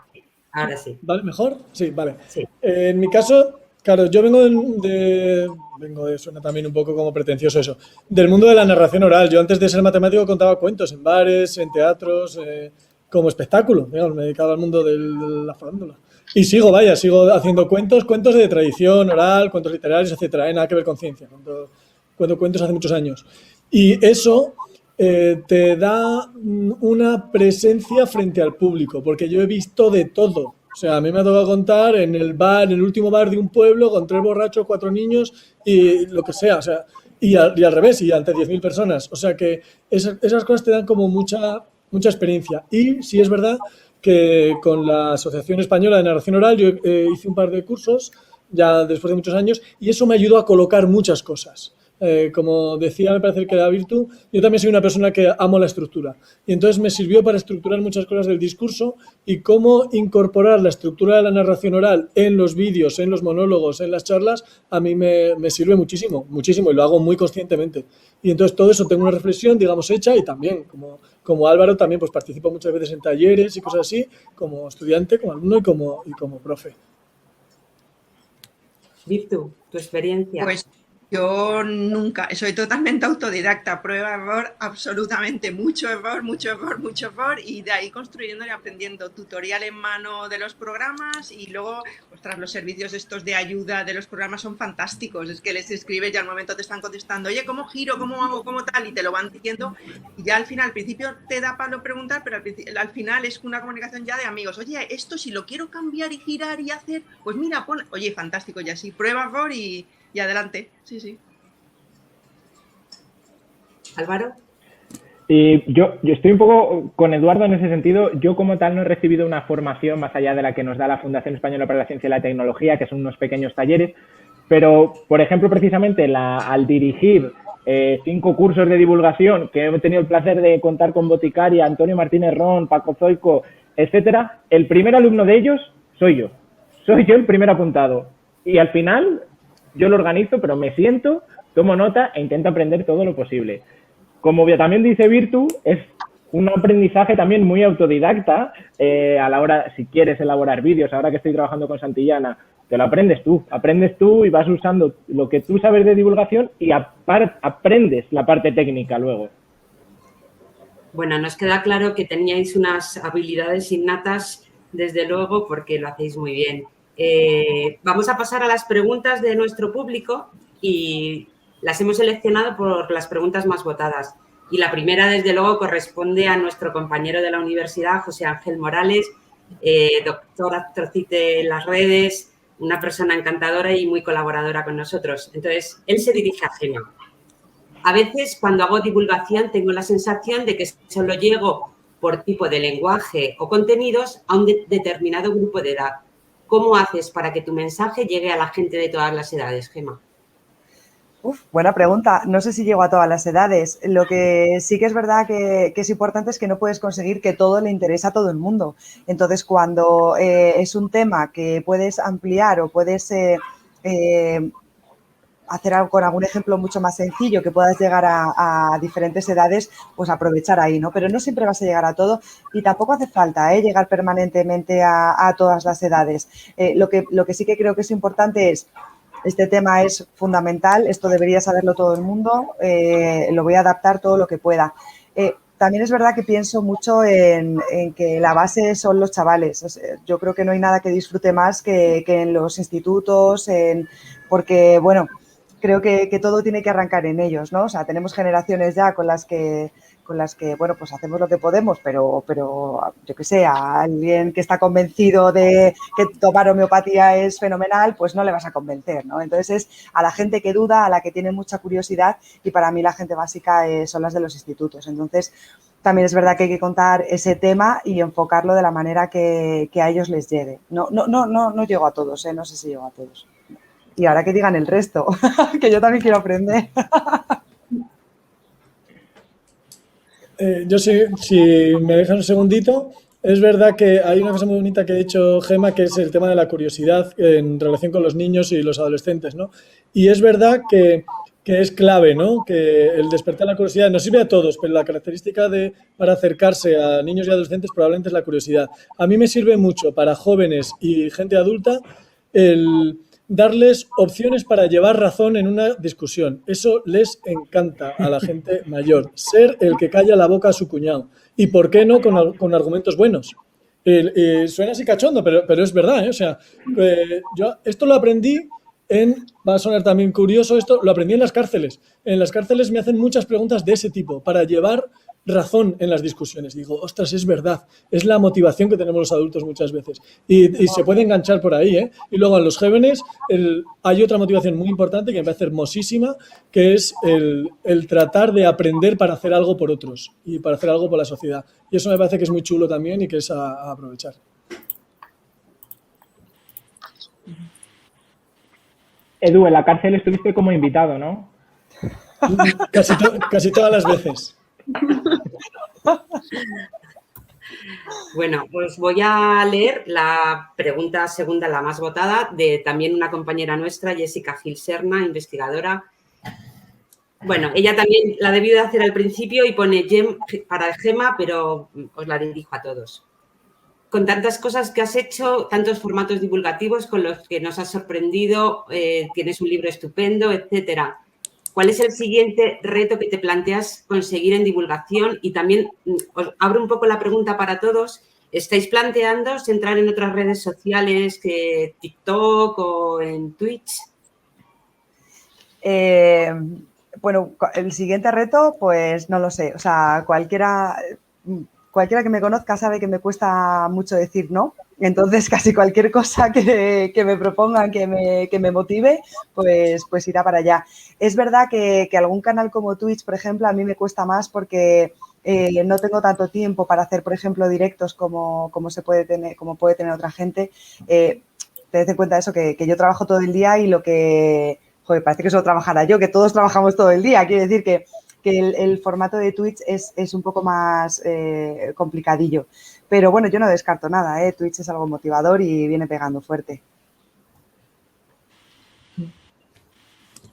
ahora sí. ¿Vale? ¿Mejor? Sí, vale. Sí. En mi caso, Claro, yo suena también un poco como pretencioso eso, del mundo de la narración oral. Yo antes de ser matemático contaba cuentos en bares, en teatros, como espectáculo, digamos, me he dedicado al mundo de la farándula. Y sigo haciendo cuentos de tradición oral, cuentos literarios, etcétera, nada que ver con ciencia. Cuento cuentos hace muchos años. Y eso te da una presencia frente al público, porque yo he visto de todo. O sea, a mí me ha tocado contar en el último bar de un pueblo, con 3 borrachos, 4 niños y lo que sea. O sea, y al revés, y ante 10.000 personas. O sea que esas cosas te dan como mucha experiencia. Y sí es verdad que con la Asociación Española de Narración Oral yo hice un par de cursos ya después de muchos años y eso me ayudó a colocar muchas cosas. Como decía, me parece que era Virtu, yo también soy una persona que amo la estructura y entonces me sirvió para estructurar muchas cosas del discurso y cómo incorporar la estructura de la narración oral en los vídeos, en los monólogos, en las charlas, a mí me sirve muchísimo y lo hago muy conscientemente. Y entonces todo eso tengo una reflexión, digamos, hecha y también, como Álvaro, también pues participo muchas veces en talleres y cosas así, como estudiante, como alumno y como profe. Virtu, tu experiencia. Pues yo nunca, soy totalmente autodidacta, prueba, error, absolutamente, mucho error, y de ahí construyendo y aprendiendo tutorial en mano de los programas y luego, ostras, los servicios estos de ayuda de los programas son fantásticos, es que les escribes y al momento te están contestando, oye, ¿cómo giro? ¿Cómo hago? ¿Cómo tal? Y te lo van diciendo y ya al principio te da para preguntar, pero al final es una comunicación ya de amigos, oye, esto si lo quiero cambiar y girar y hacer, pues mira, oye, fantástico, y así, prueba, error y adelante, sí. Álvaro. Y yo estoy un poco con Eduardo en ese sentido. Yo como tal no he recibido una formación más allá de la que nos da la Fundación Española para la Ciencia y la Tecnología, que son unos pequeños talleres, pero, por ejemplo, precisamente al dirigir 5 cursos de divulgación, que he tenido el placer de contar con Boticaria, Antonio Martínez Ron, Paco Zoico, etcétera, el primer alumno de ellos soy yo. Soy yo el primer apuntado. Y al final yo lo organizo, pero me siento, tomo nota e intento aprender todo lo posible. Como también dice Virtu, es un aprendizaje también muy autodidacta a la hora, si quieres elaborar vídeos, ahora que estoy trabajando con Santillana, te lo aprendes tú y vas usando lo que tú sabes de divulgación y aprendes la parte técnica luego. Bueno, nos queda claro que teníais unas habilidades innatas, desde luego, porque lo hacéis muy bien. Vamos a pasar a las preguntas de nuestro público y las hemos seleccionado por las preguntas más votadas. Y la primera, desde luego, corresponde a nuestro compañero de la universidad, José Ángel Morales, doctor actrocite en las redes, una persona encantadora y muy colaboradora con nosotros. Entonces, él se dirige a Gema. A veces, cuando hago divulgación, tengo la sensación de que solo llego por tipo de lenguaje o contenidos a un determinado grupo de edad. ¿Cómo haces para que tu mensaje llegue a la gente de todas las edades, Gema? Buena pregunta. No sé si llego a todas las edades. Lo que sí que es verdad que es importante es que no puedes conseguir que todo le interese a todo el mundo. Entonces, cuando es un tema que puedes ampliar o puedes hacer algo con algún ejemplo mucho más sencillo, que puedas llegar a diferentes edades, pues aprovechar ahí, ¿no? Pero no siempre vas a llegar a todo y tampoco hace falta llegar permanentemente a todas las edades. Lo que sí que creo que es importante es, este tema es fundamental, esto debería saberlo todo el mundo, lo voy a adaptar todo lo que pueda. También es verdad que pienso mucho en que la base son los chavales. O sea, yo creo que no hay nada que disfrute más que en los institutos, porque, bueno, creo que todo tiene que arrancar en ellos, ¿no? O sea, tenemos generaciones ya con las que, bueno, pues hacemos lo que podemos, pero yo qué sé, a alguien que está convencido de que tomar homeopatía es fenomenal, pues no le vas a convencer, ¿no? Entonces es a la gente que duda, a la que tiene mucha curiosidad y para mí la gente básica son las de los institutos. Entonces también es verdad que hay que contar ese tema y enfocarlo de la manera que a ellos les llegue. No llego a todos, no sé si llego a todos. Y ahora que digan el resto, que yo también quiero aprender. Yo si me dejas un segundito, es verdad que hay una cosa muy bonita que ha dicho Gema, que es el tema de la curiosidad en relación con los niños y los adolescentes, ¿no? Y es verdad que es clave, ¿no? Que el despertar la curiosidad nos sirve a todos, pero la característica para acercarse a niños y adolescentes probablemente es la curiosidad. A mí me sirve mucho para jóvenes y gente adulta darles opciones para llevar razón en una discusión. Eso les encanta a la gente mayor. Ser el que calla la boca a su cuñado. ¿Y por qué no con argumentos buenos? Suena así cachondo, pero es verdad, ¿eh? O sea, yo esto lo aprendí va a sonar también curioso esto, lo aprendí en las cárceles. En las cárceles me hacen muchas preguntas de ese tipo, para llevar razón en las discusiones. Digo, ostras, es verdad, es la motivación que tenemos los adultos muchas veces. Y se puede enganchar por ahí, ¿eh? Y luego en los jóvenes hay otra motivación muy importante que me parece hermosísima, que es el tratar de aprender para hacer algo por otros y para hacer algo por la sociedad. Y eso me parece que es muy chulo también y que es a aprovechar. Edu, en la cárcel estuviste como invitado, ¿no? Casi todas las veces. Bueno, pues voy a leer la pregunta segunda, la más votada, de también una compañera nuestra, Jessica Gil Serna, investigadora. Bueno, ella también la debió de hacer al principio y pone para Gema, pero os la dirijo a todos. Con tantas cosas que has hecho, tantos formatos divulgativos con los que nos has sorprendido, tienes un libro estupendo, etcétera. ¿Cuál es el siguiente reto que te planteas conseguir en divulgación? Y también os abro un poco la pregunta para todos. ¿Estáis planteándoos entrar en otras redes sociales que TikTok o en Twitch? Bueno, el siguiente reto, pues no lo sé. O sea, cualquiera que me conozca sabe que me cuesta mucho decir no. Entonces, casi cualquier cosa que me propongan, que me motive, pues irá para allá. Es verdad que algún canal como Twitch, por ejemplo, a mí me cuesta más porque no tengo tanto tiempo para hacer, por ejemplo, directos como puede tener otra gente. Tened en cuenta eso, que yo trabajo todo el día y lo que... Joder, parece que solo trabajara yo, que todos trabajamos todo el día. Quiere decir que el formato de Twitch es un poco más complicadillo. Pero bueno, yo no descarto nada, ¿eh? Twitch es algo motivador y viene pegando fuerte.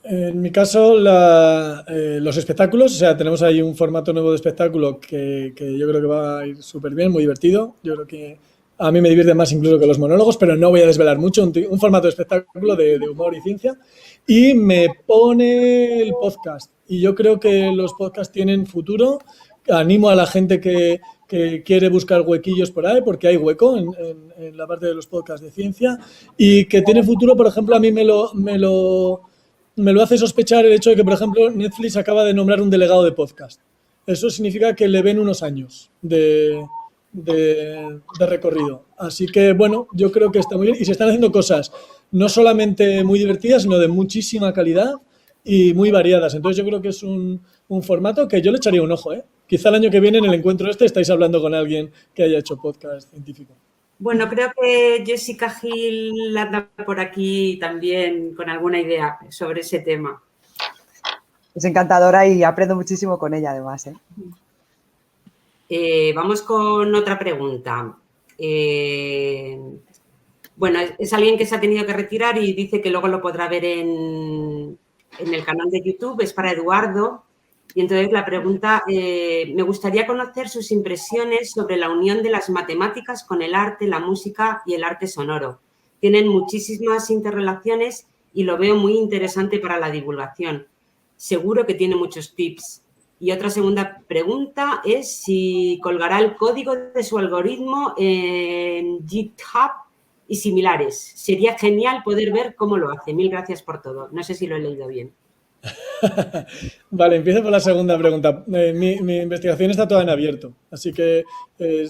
En mi caso, los espectáculos, o sea, tenemos ahí un formato nuevo de espectáculo que yo creo que va a ir súper bien, muy divertido. Yo creo que a mí me divierte más incluso que los monólogos, pero no voy a desvelar mucho. Un formato de espectáculo de humor y ciencia. Y me pone el podcast. Y yo creo que los podcasts tienen futuro. Animo a la gente que quiere buscar huequillos por ahí, porque hay hueco en la parte de los podcasts de ciencia. Y que tiene futuro, por ejemplo, a mí me lo hace sospechar el hecho de que, por ejemplo, Netflix acaba de nombrar un delegado de podcast. Eso significa que le ven unos años de recorrido. Así que, bueno, yo creo que está muy bien. Y se están haciendo cosas no solamente muy divertidas, sino de muchísima calidad y muy variadas. Entonces yo creo que es un formato que yo le echaría un ojo, ¿eh? Quizá el año que viene en el encuentro estáis hablando con alguien que haya hecho podcast científico. Bueno, creo que Jessica Gil anda por aquí también con alguna idea sobre ese tema. Es encantadora y aprendo muchísimo con ella, además, ¿eh? Vamos con otra pregunta. Bueno, es alguien que se ha tenido que retirar y dice que luego lo podrá ver en el canal de YouTube. Es para Eduardo. Y entonces la pregunta, me gustaría conocer sus impresiones sobre la unión de las matemáticas con el arte, la música y el arte sonoro. Tienen muchísimas interrelaciones y lo veo muy interesante para la divulgación. Seguro que tiene muchos tips. Y otra segunda pregunta es si colgará el código de su algoritmo en GitHub y similares. Sería genial poder ver cómo lo hace. Mil gracias por todo. No sé si lo he leído bien. Vale, empiezo por la segunda pregunta. Mi investigación está toda en abierto, así que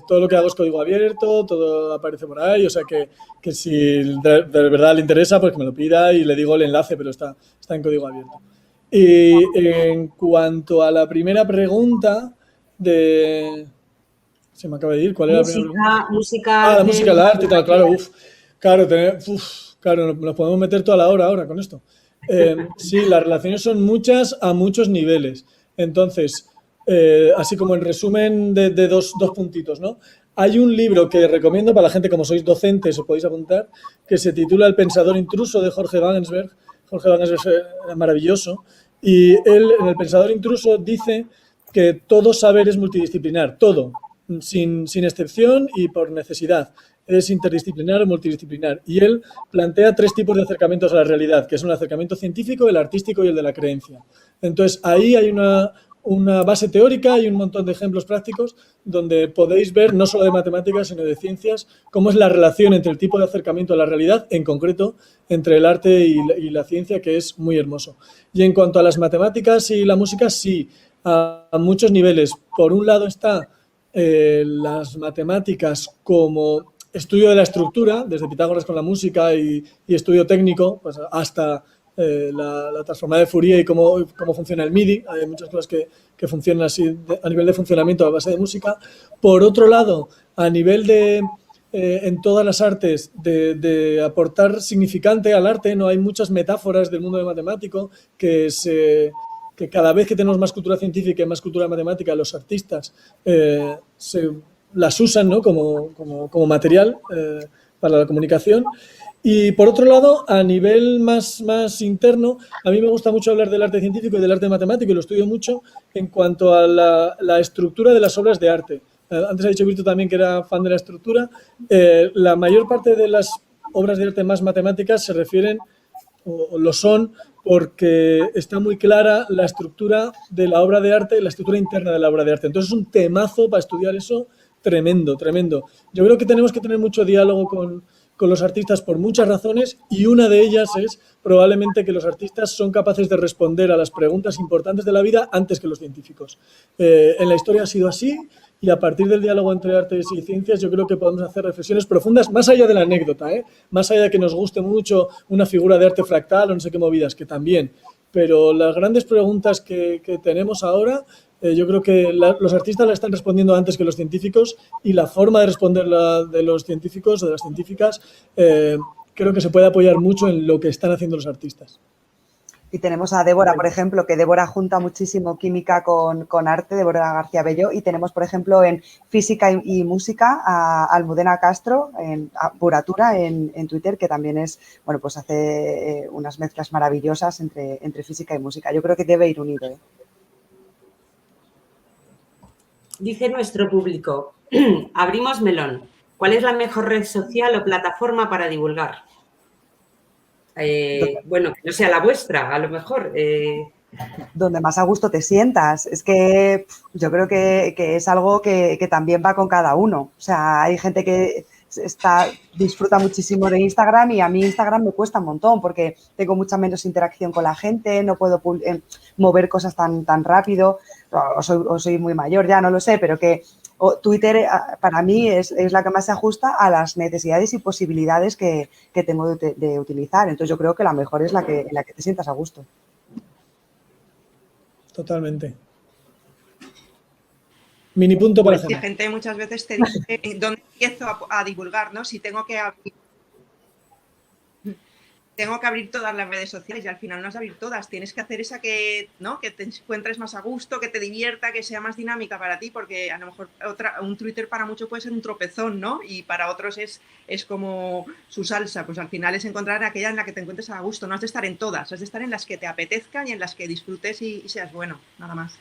todo lo que hago es código abierto, todo aparece por ahí, o sea que si de verdad le interesa, pues que me lo pida y le digo el enlace, pero está en código abierto. Y en cuanto a la primera pregunta se me acaba de ir, ¿cuál era la primera pregunta? Música. La música, el arte y tal, claro, claro, nos podemos meter toda la hora ahora con esto. Sí, las relaciones son muchas a muchos niveles. Entonces, así como en resumen de dos puntitos, ¿no? Hay un libro que recomiendo para la gente, como sois docentes, os podéis apuntar, que se titula El pensador intruso, de Jorge Wagensberg. Jorge Wagensberg es maravilloso. Y él, en El pensador intruso, dice que todo saber es multidisciplinar, todo. sin excepción y por necesidad. Es interdisciplinar o multidisciplinar. Y él plantea 3 tipos de acercamientos a la realidad, que son el acercamiento científico, el artístico y el de la creencia. Entonces, ahí hay una base teórica y un montón de ejemplos prácticos donde podéis ver, no solo de matemáticas, sino de ciencias, cómo es la relación entre el tipo de acercamiento a la realidad, en concreto, entre el arte y la ciencia, que es muy hermoso. Y en cuanto a las matemáticas y la música, sí, a muchos niveles. Por un lado está las matemáticas como estudio de la estructura, desde Pitágoras con la música y estudio técnico, pues hasta la transformada de Fourier y cómo funciona el MIDI. Hay muchas cosas que funcionan así a nivel de funcionamiento a base de música. Por otro lado, a nivel de, en todas las artes, de aportar significante al arte, no hay muchas metáforas del mundo de matemático que cada vez que tenemos más cultura científica y más cultura matemática, los artistas las usan, ¿no? como material para la comunicación. Y por otro lado, a nivel más interno, a mí me gusta mucho hablar del arte científico y del arte matemático, y lo estudio mucho en cuanto a la estructura de las obras de arte. Antes ha dicho Virtu también que era fan de la estructura. La mayor parte de las obras de arte más matemáticas se refieren, o lo son, porque está muy clara la estructura de la obra de arte, la estructura interna de la obra de arte. Entonces es un temazo para estudiar eso tremendo, tremendo. Yo creo que tenemos que tener mucho diálogo con los artistas por muchas razones, y una de ellas es probablemente que los artistas son capaces de responder a las preguntas importantes de la vida antes que los científicos. En la historia ha sido así, y a partir del diálogo entre artes y ciencias yo creo que podemos hacer reflexiones profundas, más allá de la anécdota, más allá de que nos guste mucho una figura de arte fractal o no sé qué movidas, que también. Pero las grandes preguntas que tenemos ahora, yo creo que los artistas la están respondiendo antes que los científicos, y la forma de responder de los científicos o de las científicas creo que se puede apoyar mucho en lo que están haciendo los artistas. Y tenemos a Débora, por ejemplo, que Débora junta muchísimo química con arte, Débora García Bello, y tenemos, por ejemplo, en física y música a Almudena Castro, en Puratura, en Twitter, que también es, bueno, pues hace unas mezclas maravillosas entre física y música. Yo creo que debe ir unido. Dice nuestro público, abrimos melón. ¿Cuál es la mejor red social o plataforma para divulgar? Bueno, que no sea la vuestra, a lo mejor. Donde más a gusto te sientas. Es que yo creo que es algo que también va con cada uno. O sea, hay gente que disfruta muchísimo de Instagram, y a mí Instagram me cuesta un montón porque tengo mucha menos interacción con la gente, no puedo mover cosas tan rápido, o soy muy mayor, ya no lo sé, pero que Twitter para mí es la que más se ajusta a las necesidades y posibilidades que tengo de utilizar. Entonces yo creo que la mejor es en la que te sientas a gusto. Totalmente. Mini punto para la gente muchas veces te dice dónde empiezo a divulgar, ¿no? Si tengo que abrir todas las redes sociales, y al final no es abrir todas, tienes que hacer esa que, ¿no? Que te encuentres más a gusto, que te divierta, que sea más dinámica para ti, porque a lo mejor un Twitter para muchos puede ser un tropezón, ¿no? Y para otros es como su salsa. Pues al final es encontrar aquella en la que te encuentres a gusto. No has de estar en todas, has de estar en las que te apetezcan y en las que disfrutes y seas bueno, nada más.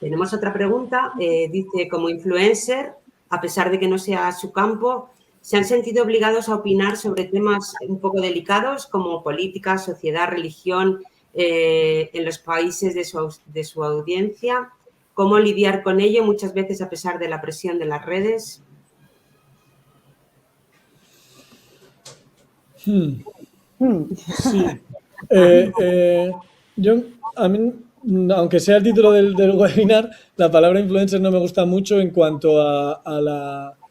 Tenemos otra pregunta. Dice, como influencer, a pesar de que no sea su campo, ¿se han sentido obligados a opinar sobre temas un poco delicados como política, sociedad, religión en los países de su audiencia? ¿Cómo lidiar con ello muchas veces a pesar de la presión de las redes? Sí. A mí, aunque sea el título del webinar, la palabra influencer no me gusta mucho en cuanto a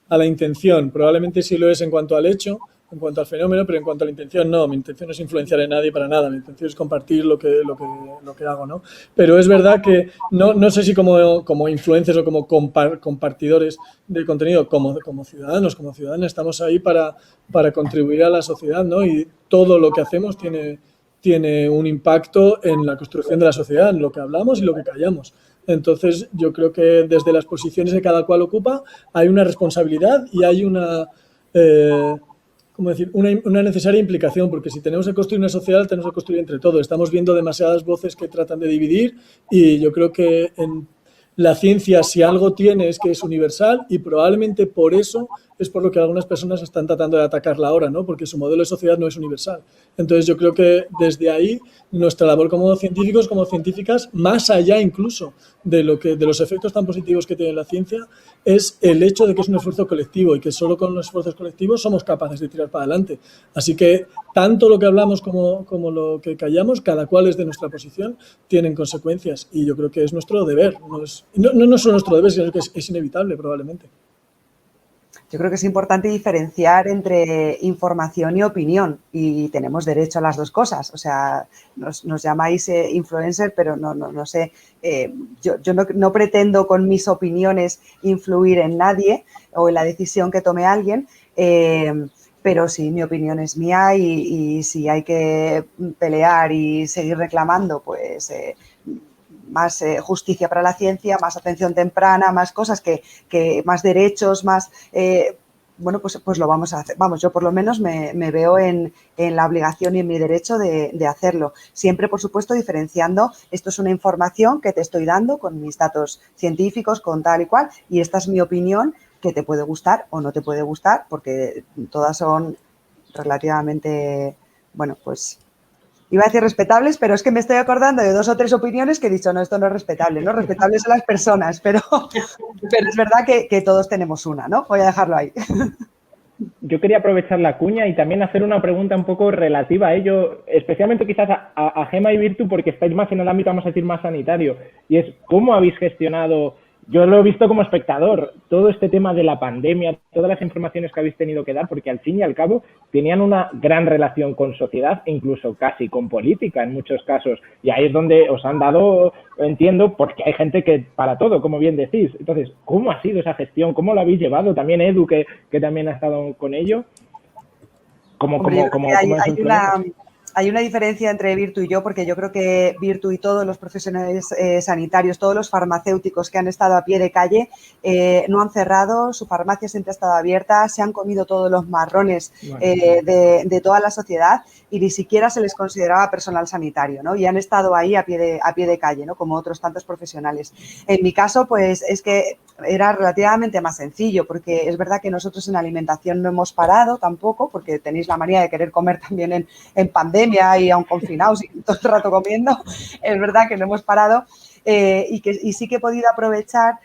la intención. Probablemente sí lo es en cuanto al hecho, en cuanto al fenómeno, pero en cuanto a la intención no. Mi intención no es influenciar a nadie para nada. Mi intención es compartir lo que hago, ¿no? Pero es verdad que no sé si como influencers o como compartidores de contenido, como ciudadanos, como ciudadanas, estamos ahí para contribuir a la sociedad, ¿no? Y todo lo que hacemos tiene un impacto en la construcción de la sociedad, en lo que hablamos y lo que callamos. Entonces, yo creo que desde las posiciones que cada cual ocupa hay una responsabilidad y hay una necesaria implicación, porque si tenemos que construir una sociedad, tenemos que construir entre todos. Estamos viendo demasiadas voces que tratan de dividir, y yo creo que la ciencia, si algo tiene, es que es universal y probablemente por eso es por lo que algunas personas están tratando de atacarla ahora, ¿no? Porque su modelo de sociedad no es universal. Entonces yo creo que desde ahí nuestra labor como científicos, como científicas, más allá incluso de los efectos tan positivos que tiene la ciencia, es el hecho de que es un esfuerzo colectivo y que solo con los esfuerzos colectivos somos capaces de tirar para adelante. Así que tanto lo que hablamos como lo que callamos, cada cual es de nuestra posición, tienen consecuencias y yo creo que es nuestro deber. No solo nuestro deber, sino que es inevitable probablemente. Yo creo que es importante diferenciar entre información y opinión y tenemos derecho a las dos cosas. O sea, nos llamáis influencer, pero no sé, yo no pretendo con mis opiniones influir en nadie o en la decisión que tome alguien, pero sí, mi opinión es mía y si hay que pelear y seguir reclamando, pues más justicia para la ciencia, más atención temprana, más cosas que más derechos, más bueno, pues lo vamos a hacer. Vamos, yo por lo menos me veo en la obligación y en mi derecho de hacerlo. Siempre, por supuesto, diferenciando, esto es una información que te estoy dando con mis datos científicos, con tal y cual, y esta es mi opinión, que te puede gustar o no te puede gustar, porque todas son relativamente, bueno, pues iba a decir respetables, pero es que me estoy acordando de 2 o 3 opiniones que he dicho, no, esto no es respetable, ¿no? Respetables a las personas, pero es verdad que todos tenemos una, ¿no? Voy a dejarlo ahí. Yo quería aprovechar la cuña y también hacer una pregunta un poco relativa a ello, especialmente quizás a Gemma y Virtu, porque estáis más en el ámbito, vamos a decir, más sanitario, y es ¿cómo habéis gestionado? Yo lo he visto como espectador, todo este tema de la pandemia, todas las informaciones que habéis tenido que dar, porque al fin y al cabo tenían una gran relación con sociedad, incluso casi con política en muchos casos. Y ahí es donde os han dado, entiendo, porque hay gente que para todo, como bien decís. Entonces, ¿cómo ha sido esa gestión? ¿Cómo lo habéis llevado? También Edu, que también ha estado con ello. Hay una diferencia entre Virtu y yo, porque yo creo que Virtu y todos los profesionales sanitarios, todos los farmacéuticos que han estado a pie de calle, no han cerrado, su farmacia siempre ha estado abierta, se han comido todos los marrones de toda la sociedad y ni siquiera se les consideraba personal sanitario, ¿no? Y han estado ahí a pie de calle, ¿no? Como otros tantos profesionales. En mi caso, pues es que era relativamente más sencillo, porque es verdad que nosotros en alimentación no hemos parado tampoco, porque tenéis la manía de querer comer también en pandemia y aún confinados y todo el rato comiendo. Es verdad que no hemos parado y sí que he podido aprovechar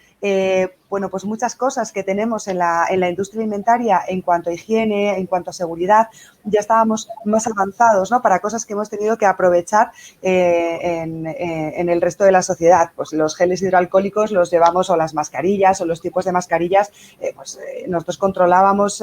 bueno, pues muchas cosas que tenemos en la industria alimentaria en cuanto a higiene, en cuanto a seguridad, ya estábamos más avanzados, ¿no? Para cosas que hemos tenido que aprovechar en el resto de la sociedad. Pues los geles hidroalcohólicos los llevamos, o las mascarillas, o los tipos de mascarillas, nosotros controlábamos,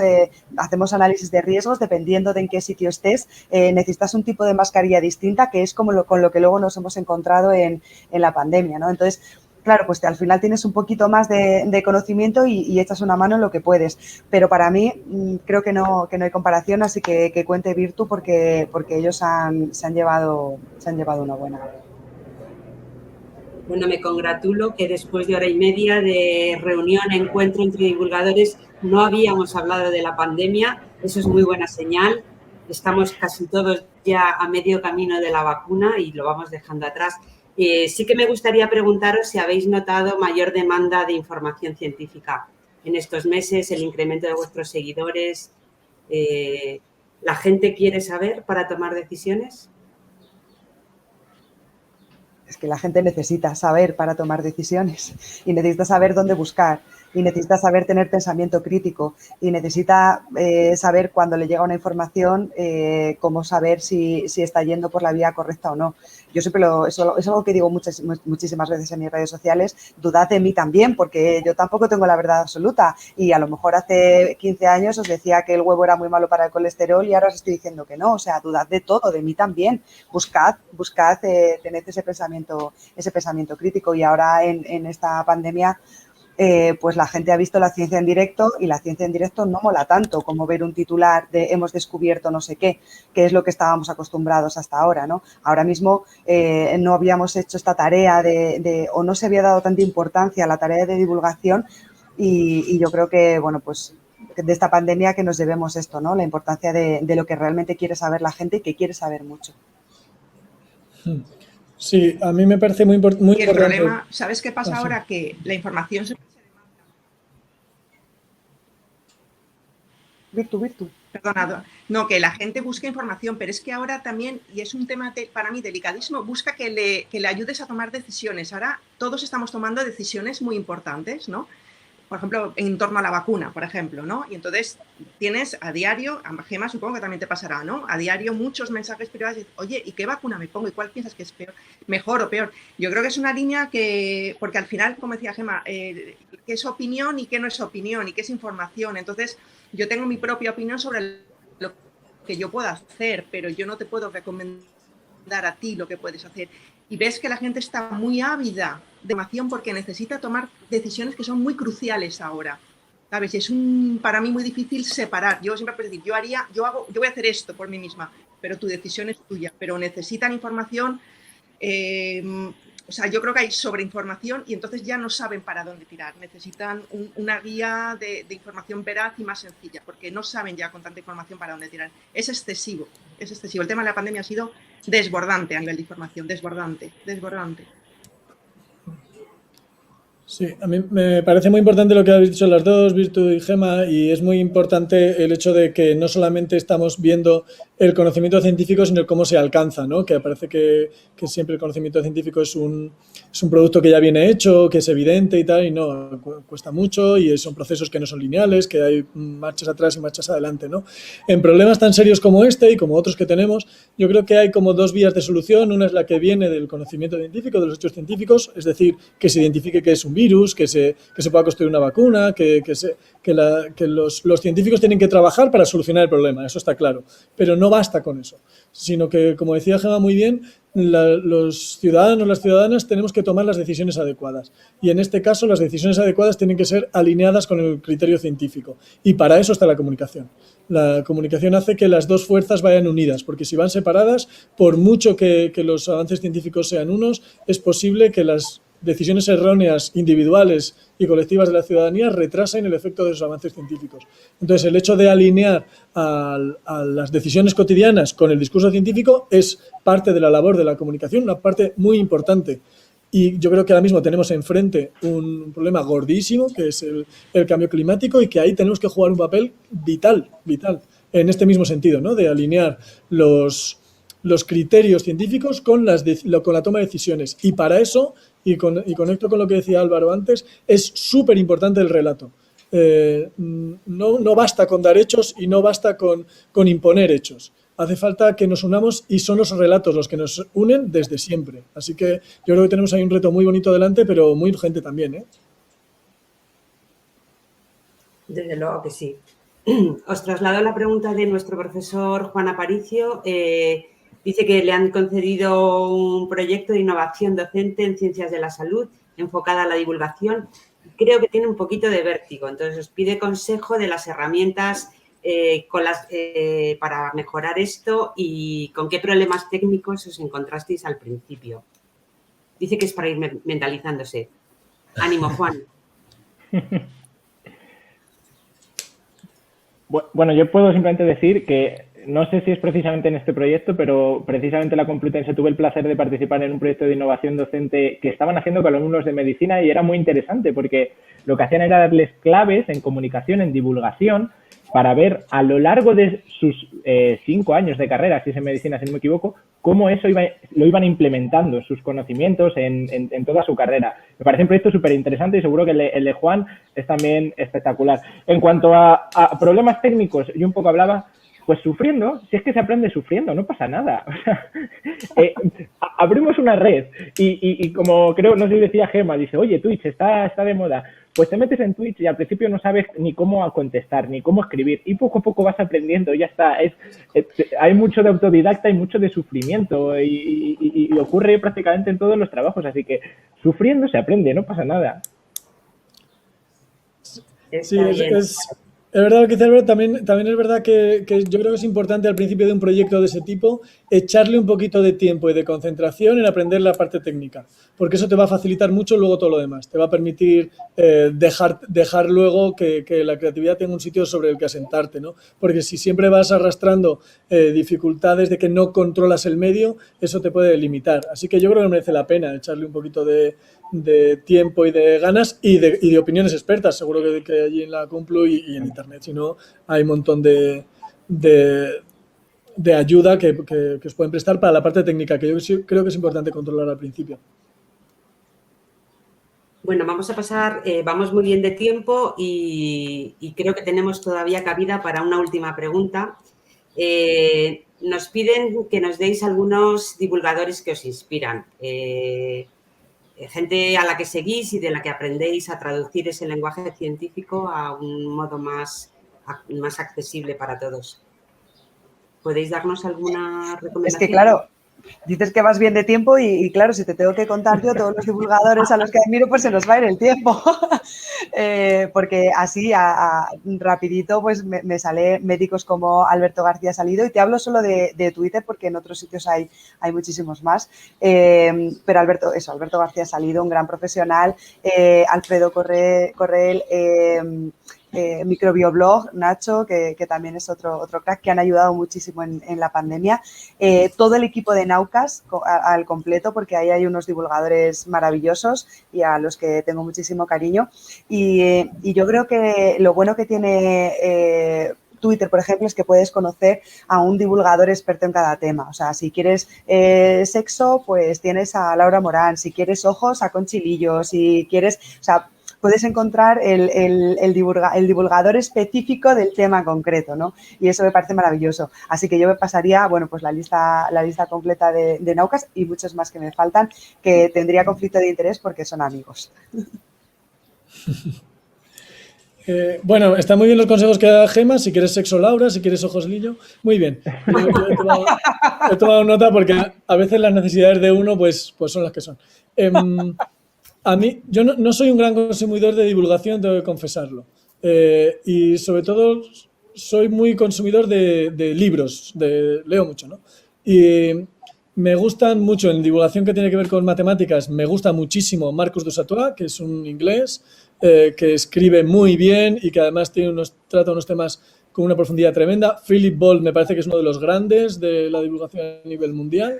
hacemos análisis de riesgos, dependiendo de en qué sitio estés, necesitas un tipo de mascarilla distinta, que es como con lo que luego nos hemos encontrado en la pandemia, ¿no? Entonces, claro, pues al final tienes un poquito más de conocimiento y echas una mano en lo que puedes. Pero para mí creo que no hay comparación, así que cuente Virtu porque ellos se han llevado una buena. Bueno, me congratulo que después de hora y media de reunión, encuentro entre divulgadores, no habíamos hablado de la pandemia. Eso es muy buena señal. Estamos casi todos ya a medio camino de la vacuna y lo vamos dejando atrás. Sí que me gustaría preguntaros si habéis notado mayor demanda de información científica en estos meses, el incremento de vuestros seguidores. ¿La gente quiere saber para tomar decisiones? Es que la gente necesita saber para tomar decisiones y necesita saber dónde buscar y necesita saber tener pensamiento crítico y necesita saber cuando le llega una información cómo saber si está yendo por la vía correcta o no. Yo siempre es algo que digo muchísimas veces en mis redes sociales, dudad de mí también, porque yo tampoco tengo la verdad absoluta y a lo mejor hace 15 años os decía que el huevo era muy malo para el colesterol y ahora os estoy diciendo que no, o sea, dudad de todo, de mí también, buscad, tened ese pensamiento crítico y ahora en esta pandemia pues la gente ha visto la ciencia en directo y la ciencia en directo no mola tanto como ver un titular de hemos descubierto no sé qué, que es lo que estábamos acostumbrados hasta ahora, ¿no? Ahora mismo no habíamos hecho esta tarea o no se había dado tanta importancia a la tarea de divulgación y yo creo que, bueno, pues de esta pandemia que nos debemos esto, ¿no? La importancia de lo que realmente quiere saber la gente y que quiere saber mucho. Sí, a mí me parece muy Y el importante. problema, ¿sabes qué pasa Ah, sí. ahora? Que la información se Virtu. Perdonado. No, que la gente busca información, pero es que ahora también, y es un tema para mí delicadísimo, busca que le ayudes a tomar decisiones. Ahora todos estamos tomando decisiones muy importantes, ¿no? Por ejemplo, en torno a la vacuna, por ejemplo, ¿no? Y entonces tienes a diario, a Gemma supongo que también te pasará, ¿no? A diario muchos mensajes privados de, oye, ¿y qué vacuna me pongo? ¿Y cuál piensas que es peor, mejor o peor? Yo creo que es una línea que, porque al final, como decía Gemma, qué es opinión y qué no es opinión y qué es información. Entonces, yo tengo mi propia opinión sobre lo que yo puedo hacer, pero yo no te puedo recomendar a ti lo que puedes hacer. Y ves que la gente está muy ávida de información porque necesita tomar decisiones que son muy cruciales ahora, ¿sabes? Y es para mí muy difícil separar. Yo siempre puedo decir, yo voy a hacer esto por mí misma, pero tu decisión es tuya. Pero necesitan información, o sea, yo creo que hay sobreinformación y entonces ya no saben para dónde tirar. Necesitan una guía de información veraz y más sencilla, porque no saben ya con tanta información para dónde tirar. Es excesivo, es excesivo. El tema de la pandemia ha sido desbordante a nivel de información, desbordante. Sí, a mí me parece muy importante lo que habéis dicho las dos, Virtu y Gemma, y es muy importante el hecho de que no solamente estamos viendo el conocimiento científico, sino cómo se alcanza, ¿no? Que parece que siempre el conocimiento científico es un producto que ya viene hecho, que es evidente y tal, y no, cuesta mucho y son procesos que no son lineales, que hay marchas atrás y marchas adelante, ¿no? En problemas tan serios como este y como otros que tenemos, yo creo que hay como dos vías de solución. Una es la que viene del conocimiento científico, de los hechos científicos, es decir, que se identifique que es un virus, que se pueda construir una vacuna, que los científicos tienen que trabajar para solucionar el problema, eso está claro, pero no basta con eso, sino que, como decía Gemma muy bien, los ciudadanos, las ciudadanas tenemos que tomar las decisiones adecuadas y en este caso las decisiones adecuadas tienen que ser alineadas con el criterio científico y para eso está la comunicación. La comunicación hace que las dos fuerzas vayan unidas, porque si van separadas, por mucho que los avances científicos sean unos, es posible que las decisiones erróneas individuales y colectivas de la ciudadanía retrasen el efecto de esos avances científicos. Entonces, el hecho de alinear a las decisiones cotidianas con el discurso científico es parte de la labor de la comunicación, una parte muy importante. Y yo creo que ahora mismo tenemos enfrente un problema gordísimo, que es el cambio climático, y que ahí tenemos que jugar un papel vital, en este mismo sentido, ¿no? De alinear los criterios científicos con la toma de decisiones. Y para eso, y conecto con lo que decía Álvaro antes, es súper importante el relato. No basta con dar hechos y no basta con imponer hechos. Hace falta que nos unamos y son los relatos los que nos unen desde siempre. Así que yo creo que tenemos ahí un reto muy bonito delante, pero muy urgente también, ¿eh? Desde luego que sí. Os traslado la pregunta de nuestro profesor Juan Aparicio. Dice que le han concedido un proyecto de innovación docente en ciencias de la salud enfocada a la divulgación. Creo que tiene un poquito de vértigo, entonces os pide consejo de las herramientas para mejorar esto y con qué problemas técnicos os encontrasteis al principio. Dice que es para ir mentalizándose. Ánimo, Juan. Bueno, yo puedo simplemente decir que no sé si es precisamente en este proyecto, pero precisamente en la Complutense tuve el placer de participar en un proyecto de innovación docente que estaban haciendo con alumnos de medicina y era muy interesante porque lo que hacían era darles claves en comunicación, en divulgación, para ver a lo largo de sus 5 años de carrera, si es en medicina, si no me equivoco, cómo eso lo iban implementando, sus conocimientos en toda su carrera. Me parece un proyecto súper interesante y seguro que el de Juan es también espectacular. En cuanto a problemas técnicos, yo un poco hablaba, pues sufriendo, si es que se aprende sufriendo, no pasa nada. O sea, abrimos una red y como creo, no sé si decía Gemma, dice, oye, Twitch está de moda. Pues te metes en Twitch y al principio no sabes ni cómo contestar, ni cómo escribir y poco a poco vas aprendiendo, ya está. Hay mucho de autodidacta y mucho de sufrimiento y ocurre prácticamente en todos los trabajos, así que sufriendo se aprende, no pasa nada. Sí, Es verdad lo que dice Álvaro, también es verdad que yo creo que es importante al principio de un proyecto de ese tipo echarle un poquito de tiempo y de concentración en aprender la parte técnica, porque eso te va a facilitar mucho luego todo lo demás, te va a permitir dejar luego que la creatividad tenga un sitio sobre el que asentarte, ¿no? Porque si siempre vas arrastrando dificultades de que no controlas el medio, eso te puede limitar. Así que yo creo que merece la pena echarle un poquito de tiempo y de ganas y de opiniones expertas, seguro que allí en la Complu y en Internet, si no, hay un montón de ayuda que os pueden prestar para la parte técnica, que yo creo que es importante controlar al principio. Bueno, vamos a pasar, vamos muy bien de tiempo y creo que tenemos todavía cabida para una última pregunta. Nos piden que nos deis algunos divulgadores que os inspiran. Gente a la que seguís y de la que aprendéis a traducir ese lenguaje científico a un modo más accesible para todos. ¿Podéis darnos alguna recomendación? Es que, claro, dices que vas bien de tiempo y claro, si te tengo que contar yo todos los divulgadores a los que admiro, pues se nos va a ir el tiempo. Porque así, rapidito, pues me sale médicos como Alberto García Salido, y te hablo solo de Twitter porque en otros sitios hay muchísimos más. Pero Alberto García Salido, un gran profesional, Alfredo Correll, Microbioblog, Nacho, que también es otro crack, que han ayudado muchísimo en la pandemia. Todo el equipo de Naucas al completo, porque ahí hay unos divulgadores maravillosos y a los que tengo muchísimo cariño. Y yo creo que lo bueno que tiene Twitter, por ejemplo, es que puedes conocer a un divulgador experto en cada tema. O sea, si quieres sexo, pues tienes a Laura Morán. Si quieres ojos, a Conchilillo. Si quieres, o sea, puedes encontrar el divulgador específico del tema concreto, ¿no? Y eso me parece maravilloso. Así que yo me pasaría, bueno, pues la lista completa de Naucas y muchos más que me faltan, que tendría conflicto de interés porque son amigos. Bueno, están muy bien los consejos que da Gema, si quieres sexo Laura, si quieres ojos Lillo, muy bien. Yo he tomado nota porque a veces las necesidades de uno pues son las que son. A mí, yo no soy un gran consumidor de divulgación, tengo que confesarlo. Y sobre todo soy muy consumidor de libros, leo mucho, ¿no? Y me gustan mucho, en divulgación que tiene que ver con matemáticas, me gusta muchísimo Marcus du Sautoy, que es un inglés que escribe muy bien y que además trata unos temas con una profundidad tremenda. Philip Bolt me parece que es uno de los grandes de la divulgación a nivel mundial.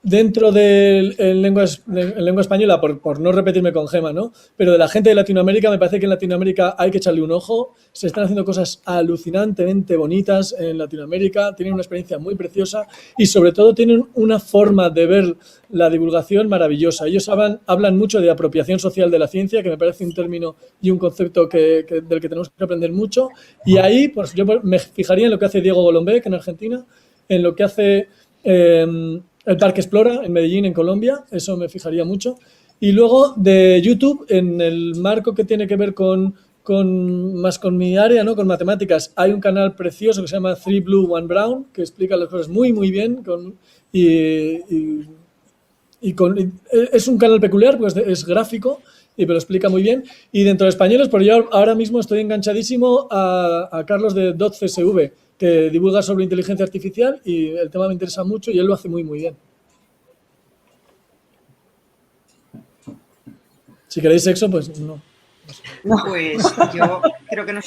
Dentro de lengua española, por no repetirme con Gema, ¿no? Pero de la gente de Latinoamérica, me parece que en Latinoamérica hay que echarle un ojo. Se están haciendo cosas alucinantemente bonitas en Latinoamérica, tienen una experiencia muy preciosa y sobre todo tienen una forma de ver la divulgación maravillosa. Ellos hablan mucho de apropiación social de la ciencia, que me parece un término y un concepto del que tenemos que aprender mucho. Y ahí, pues yo me fijaría en lo que hace Diego Golombek en Argentina, en lo que hace el Parque Explora en Medellín, en Colombia, eso me fijaría mucho. Y luego de YouTube, en el marco que tiene que ver más con mi área, ¿no? Con matemáticas, hay un canal precioso que se llama 3 Blue, 1 Brown, que explica las cosas muy, muy bien. Es un canal peculiar, pues es gráfico, pero explica muy bien. Y dentro de españoles, pues yo ahora mismo estoy enganchadísimo a Carlos de .csv, que divulga sobre inteligencia artificial y el tema me interesa mucho y él lo hace muy, muy bien. Si queréis sexo, pues no. Pues yo creo que no.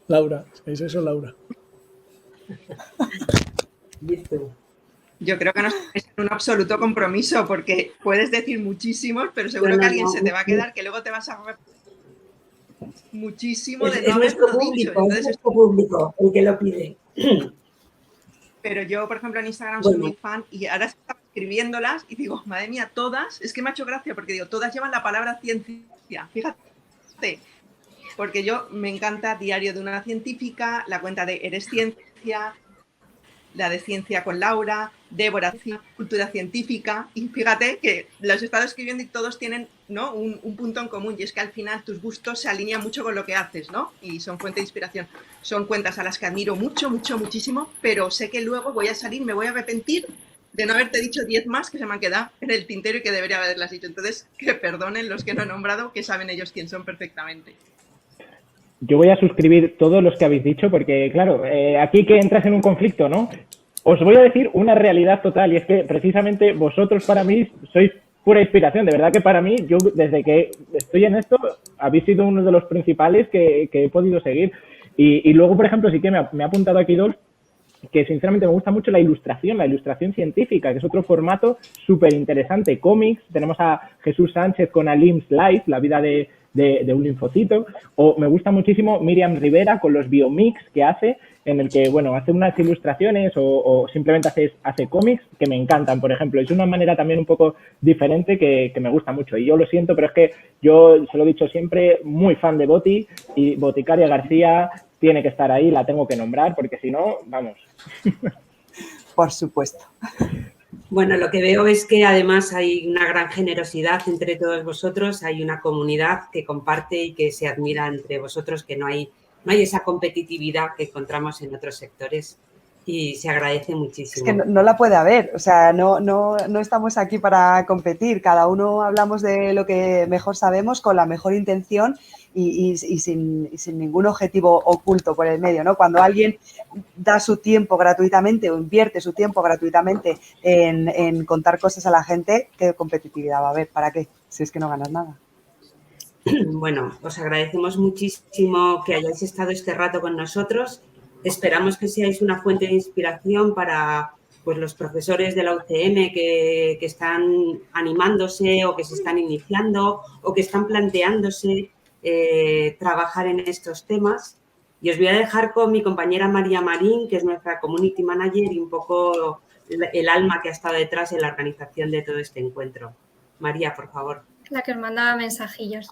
Laura, si queréis sexo, Laura. Yo creo que no es un absoluto compromiso porque puedes decir mumuchísimos, pero seguro que alguien se te va a quedar que luego te vas a muchísimo de no haberlo dicho. Entonces, es nuestro público el que lo pide. Pero yo, por ejemplo, en Instagram soy muy fan y ahora estaba escribiéndolas y digo, madre mía, todas, es que me ha hecho gracia porque digo, todas llevan la palabra ciencia. Fíjate, porque yo me encanta Diario de una científica, la cuenta de Eres Ciencia, la de Ciencia con Laura, Débora, Cultura Científica, y fíjate que los he estado escribiendo y todos tienen, ¿no? un punto en común, y es que al final tus gustos se alinean mucho con lo que haces, ¿no? Y son fuente de inspiración. Son cuentas a las que admiro mucho, muchísimo, pero sé que luego voy a salir, me voy a arrepentir de no haberte dicho 10 más que se me han quedado en el tintero y que debería haberlas dicho. Entonces, que perdonen los que no he nombrado, que saben ellos quién son perfectamente. yo voy a suscribir todos los que habéis dicho porque, claro, aquí que entras en un conflicto, ¿no? Os voy a decir una realidad total y es que precisamente vosotros para mí sois pura inspiración. De verdad que para mí, yo desde que estoy en esto, habéis sido uno de los principales que he podido seguir. Y luego, por ejemplo, sí que me ha apuntado aquí Dolph, que sinceramente me gusta mucho la ilustración científica, que es otro formato súper interesante. Cómics, tenemos a Jesús Sánchez con Alim's Life, la vida de un linfocito, o me gusta muchísimo Miriam Rivera con los biomix que hace, en el que, bueno, hace unas ilustraciones o simplemente hace cómics que me encantan, por ejemplo. Es una manera también un poco diferente que me gusta mucho. Y yo lo siento, pero es que yo se lo he dicho siempre, muy fan de Boti, y Boticaria García tiene que estar ahí, la tengo que nombrar, porque si no, vamos. Por supuesto. Bueno, lo que veo es que además hay una gran generosidad entre todos vosotros, hay una comunidad que comparte y que se admira entre vosotros, que no hay esa competitividad que encontramos en otros sectores y se agradece muchísimo. Es que no la puede haber, o sea, no estamos aquí para competir, cada uno hablamos de lo que mejor sabemos con la mejor intención y sin ningún objetivo oculto por el medio, ¿no? Cuando alguien da su tiempo gratuitamente o invierte su tiempo gratuitamente en contar cosas a la gente, ¿qué competitividad va a haber? ¿Para qué? Si es que no ganas nada. Bueno, os agradecemos muchísimo que hayáis estado este rato con nosotros. Esperamos que seáis una fuente de inspiración para pues, los profesores de la UCM que están animándose o que se están iniciando o que están planteándose trabajar en estos temas. Y os voy a dejar con mi compañera María Marín, que es nuestra Community Manager y un poco el alma que ha estado detrás en la organización de todo este encuentro. María, por favor. La que os mandaba mensajillos.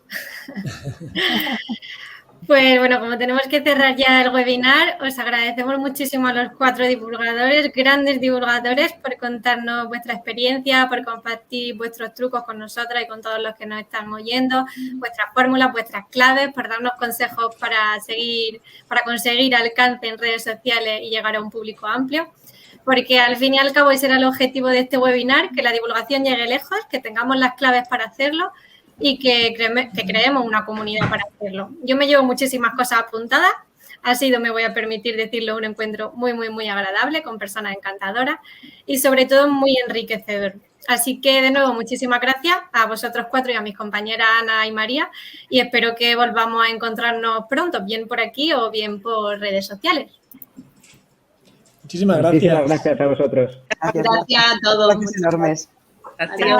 Pues bueno, como tenemos que cerrar ya el webinar, os agradecemos muchísimo a los 4 divulgadores, grandes divulgadores, por contarnos vuestra experiencia, por compartir vuestros trucos con nosotras y con todos los que nos están oyendo, vuestras fórmulas, vuestras claves, por darnos consejos para conseguir alcance en redes sociales y llegar a un público amplio. Porque al fin y al cabo ese era el objetivo de este webinar, que la divulgación llegue lejos, que tengamos las claves para hacerlo y que creemos una comunidad para hacerlo. Yo me llevo muchísimas cosas apuntadas. Ha sido, me voy a permitir decirlo, un encuentro muy, muy, muy agradable con personas encantadoras y sobre todo muy enriquecedor. Así que, de nuevo, muchísimas gracias a vosotros 4 y a mis compañeras Ana y María y espero que volvamos a encontrarnos pronto, bien por aquí o bien por redes sociales. Muchísimas gracias. Muchísimas gracias a vosotros. Gracias Gracias a todos. Gracias enormes. Gracias.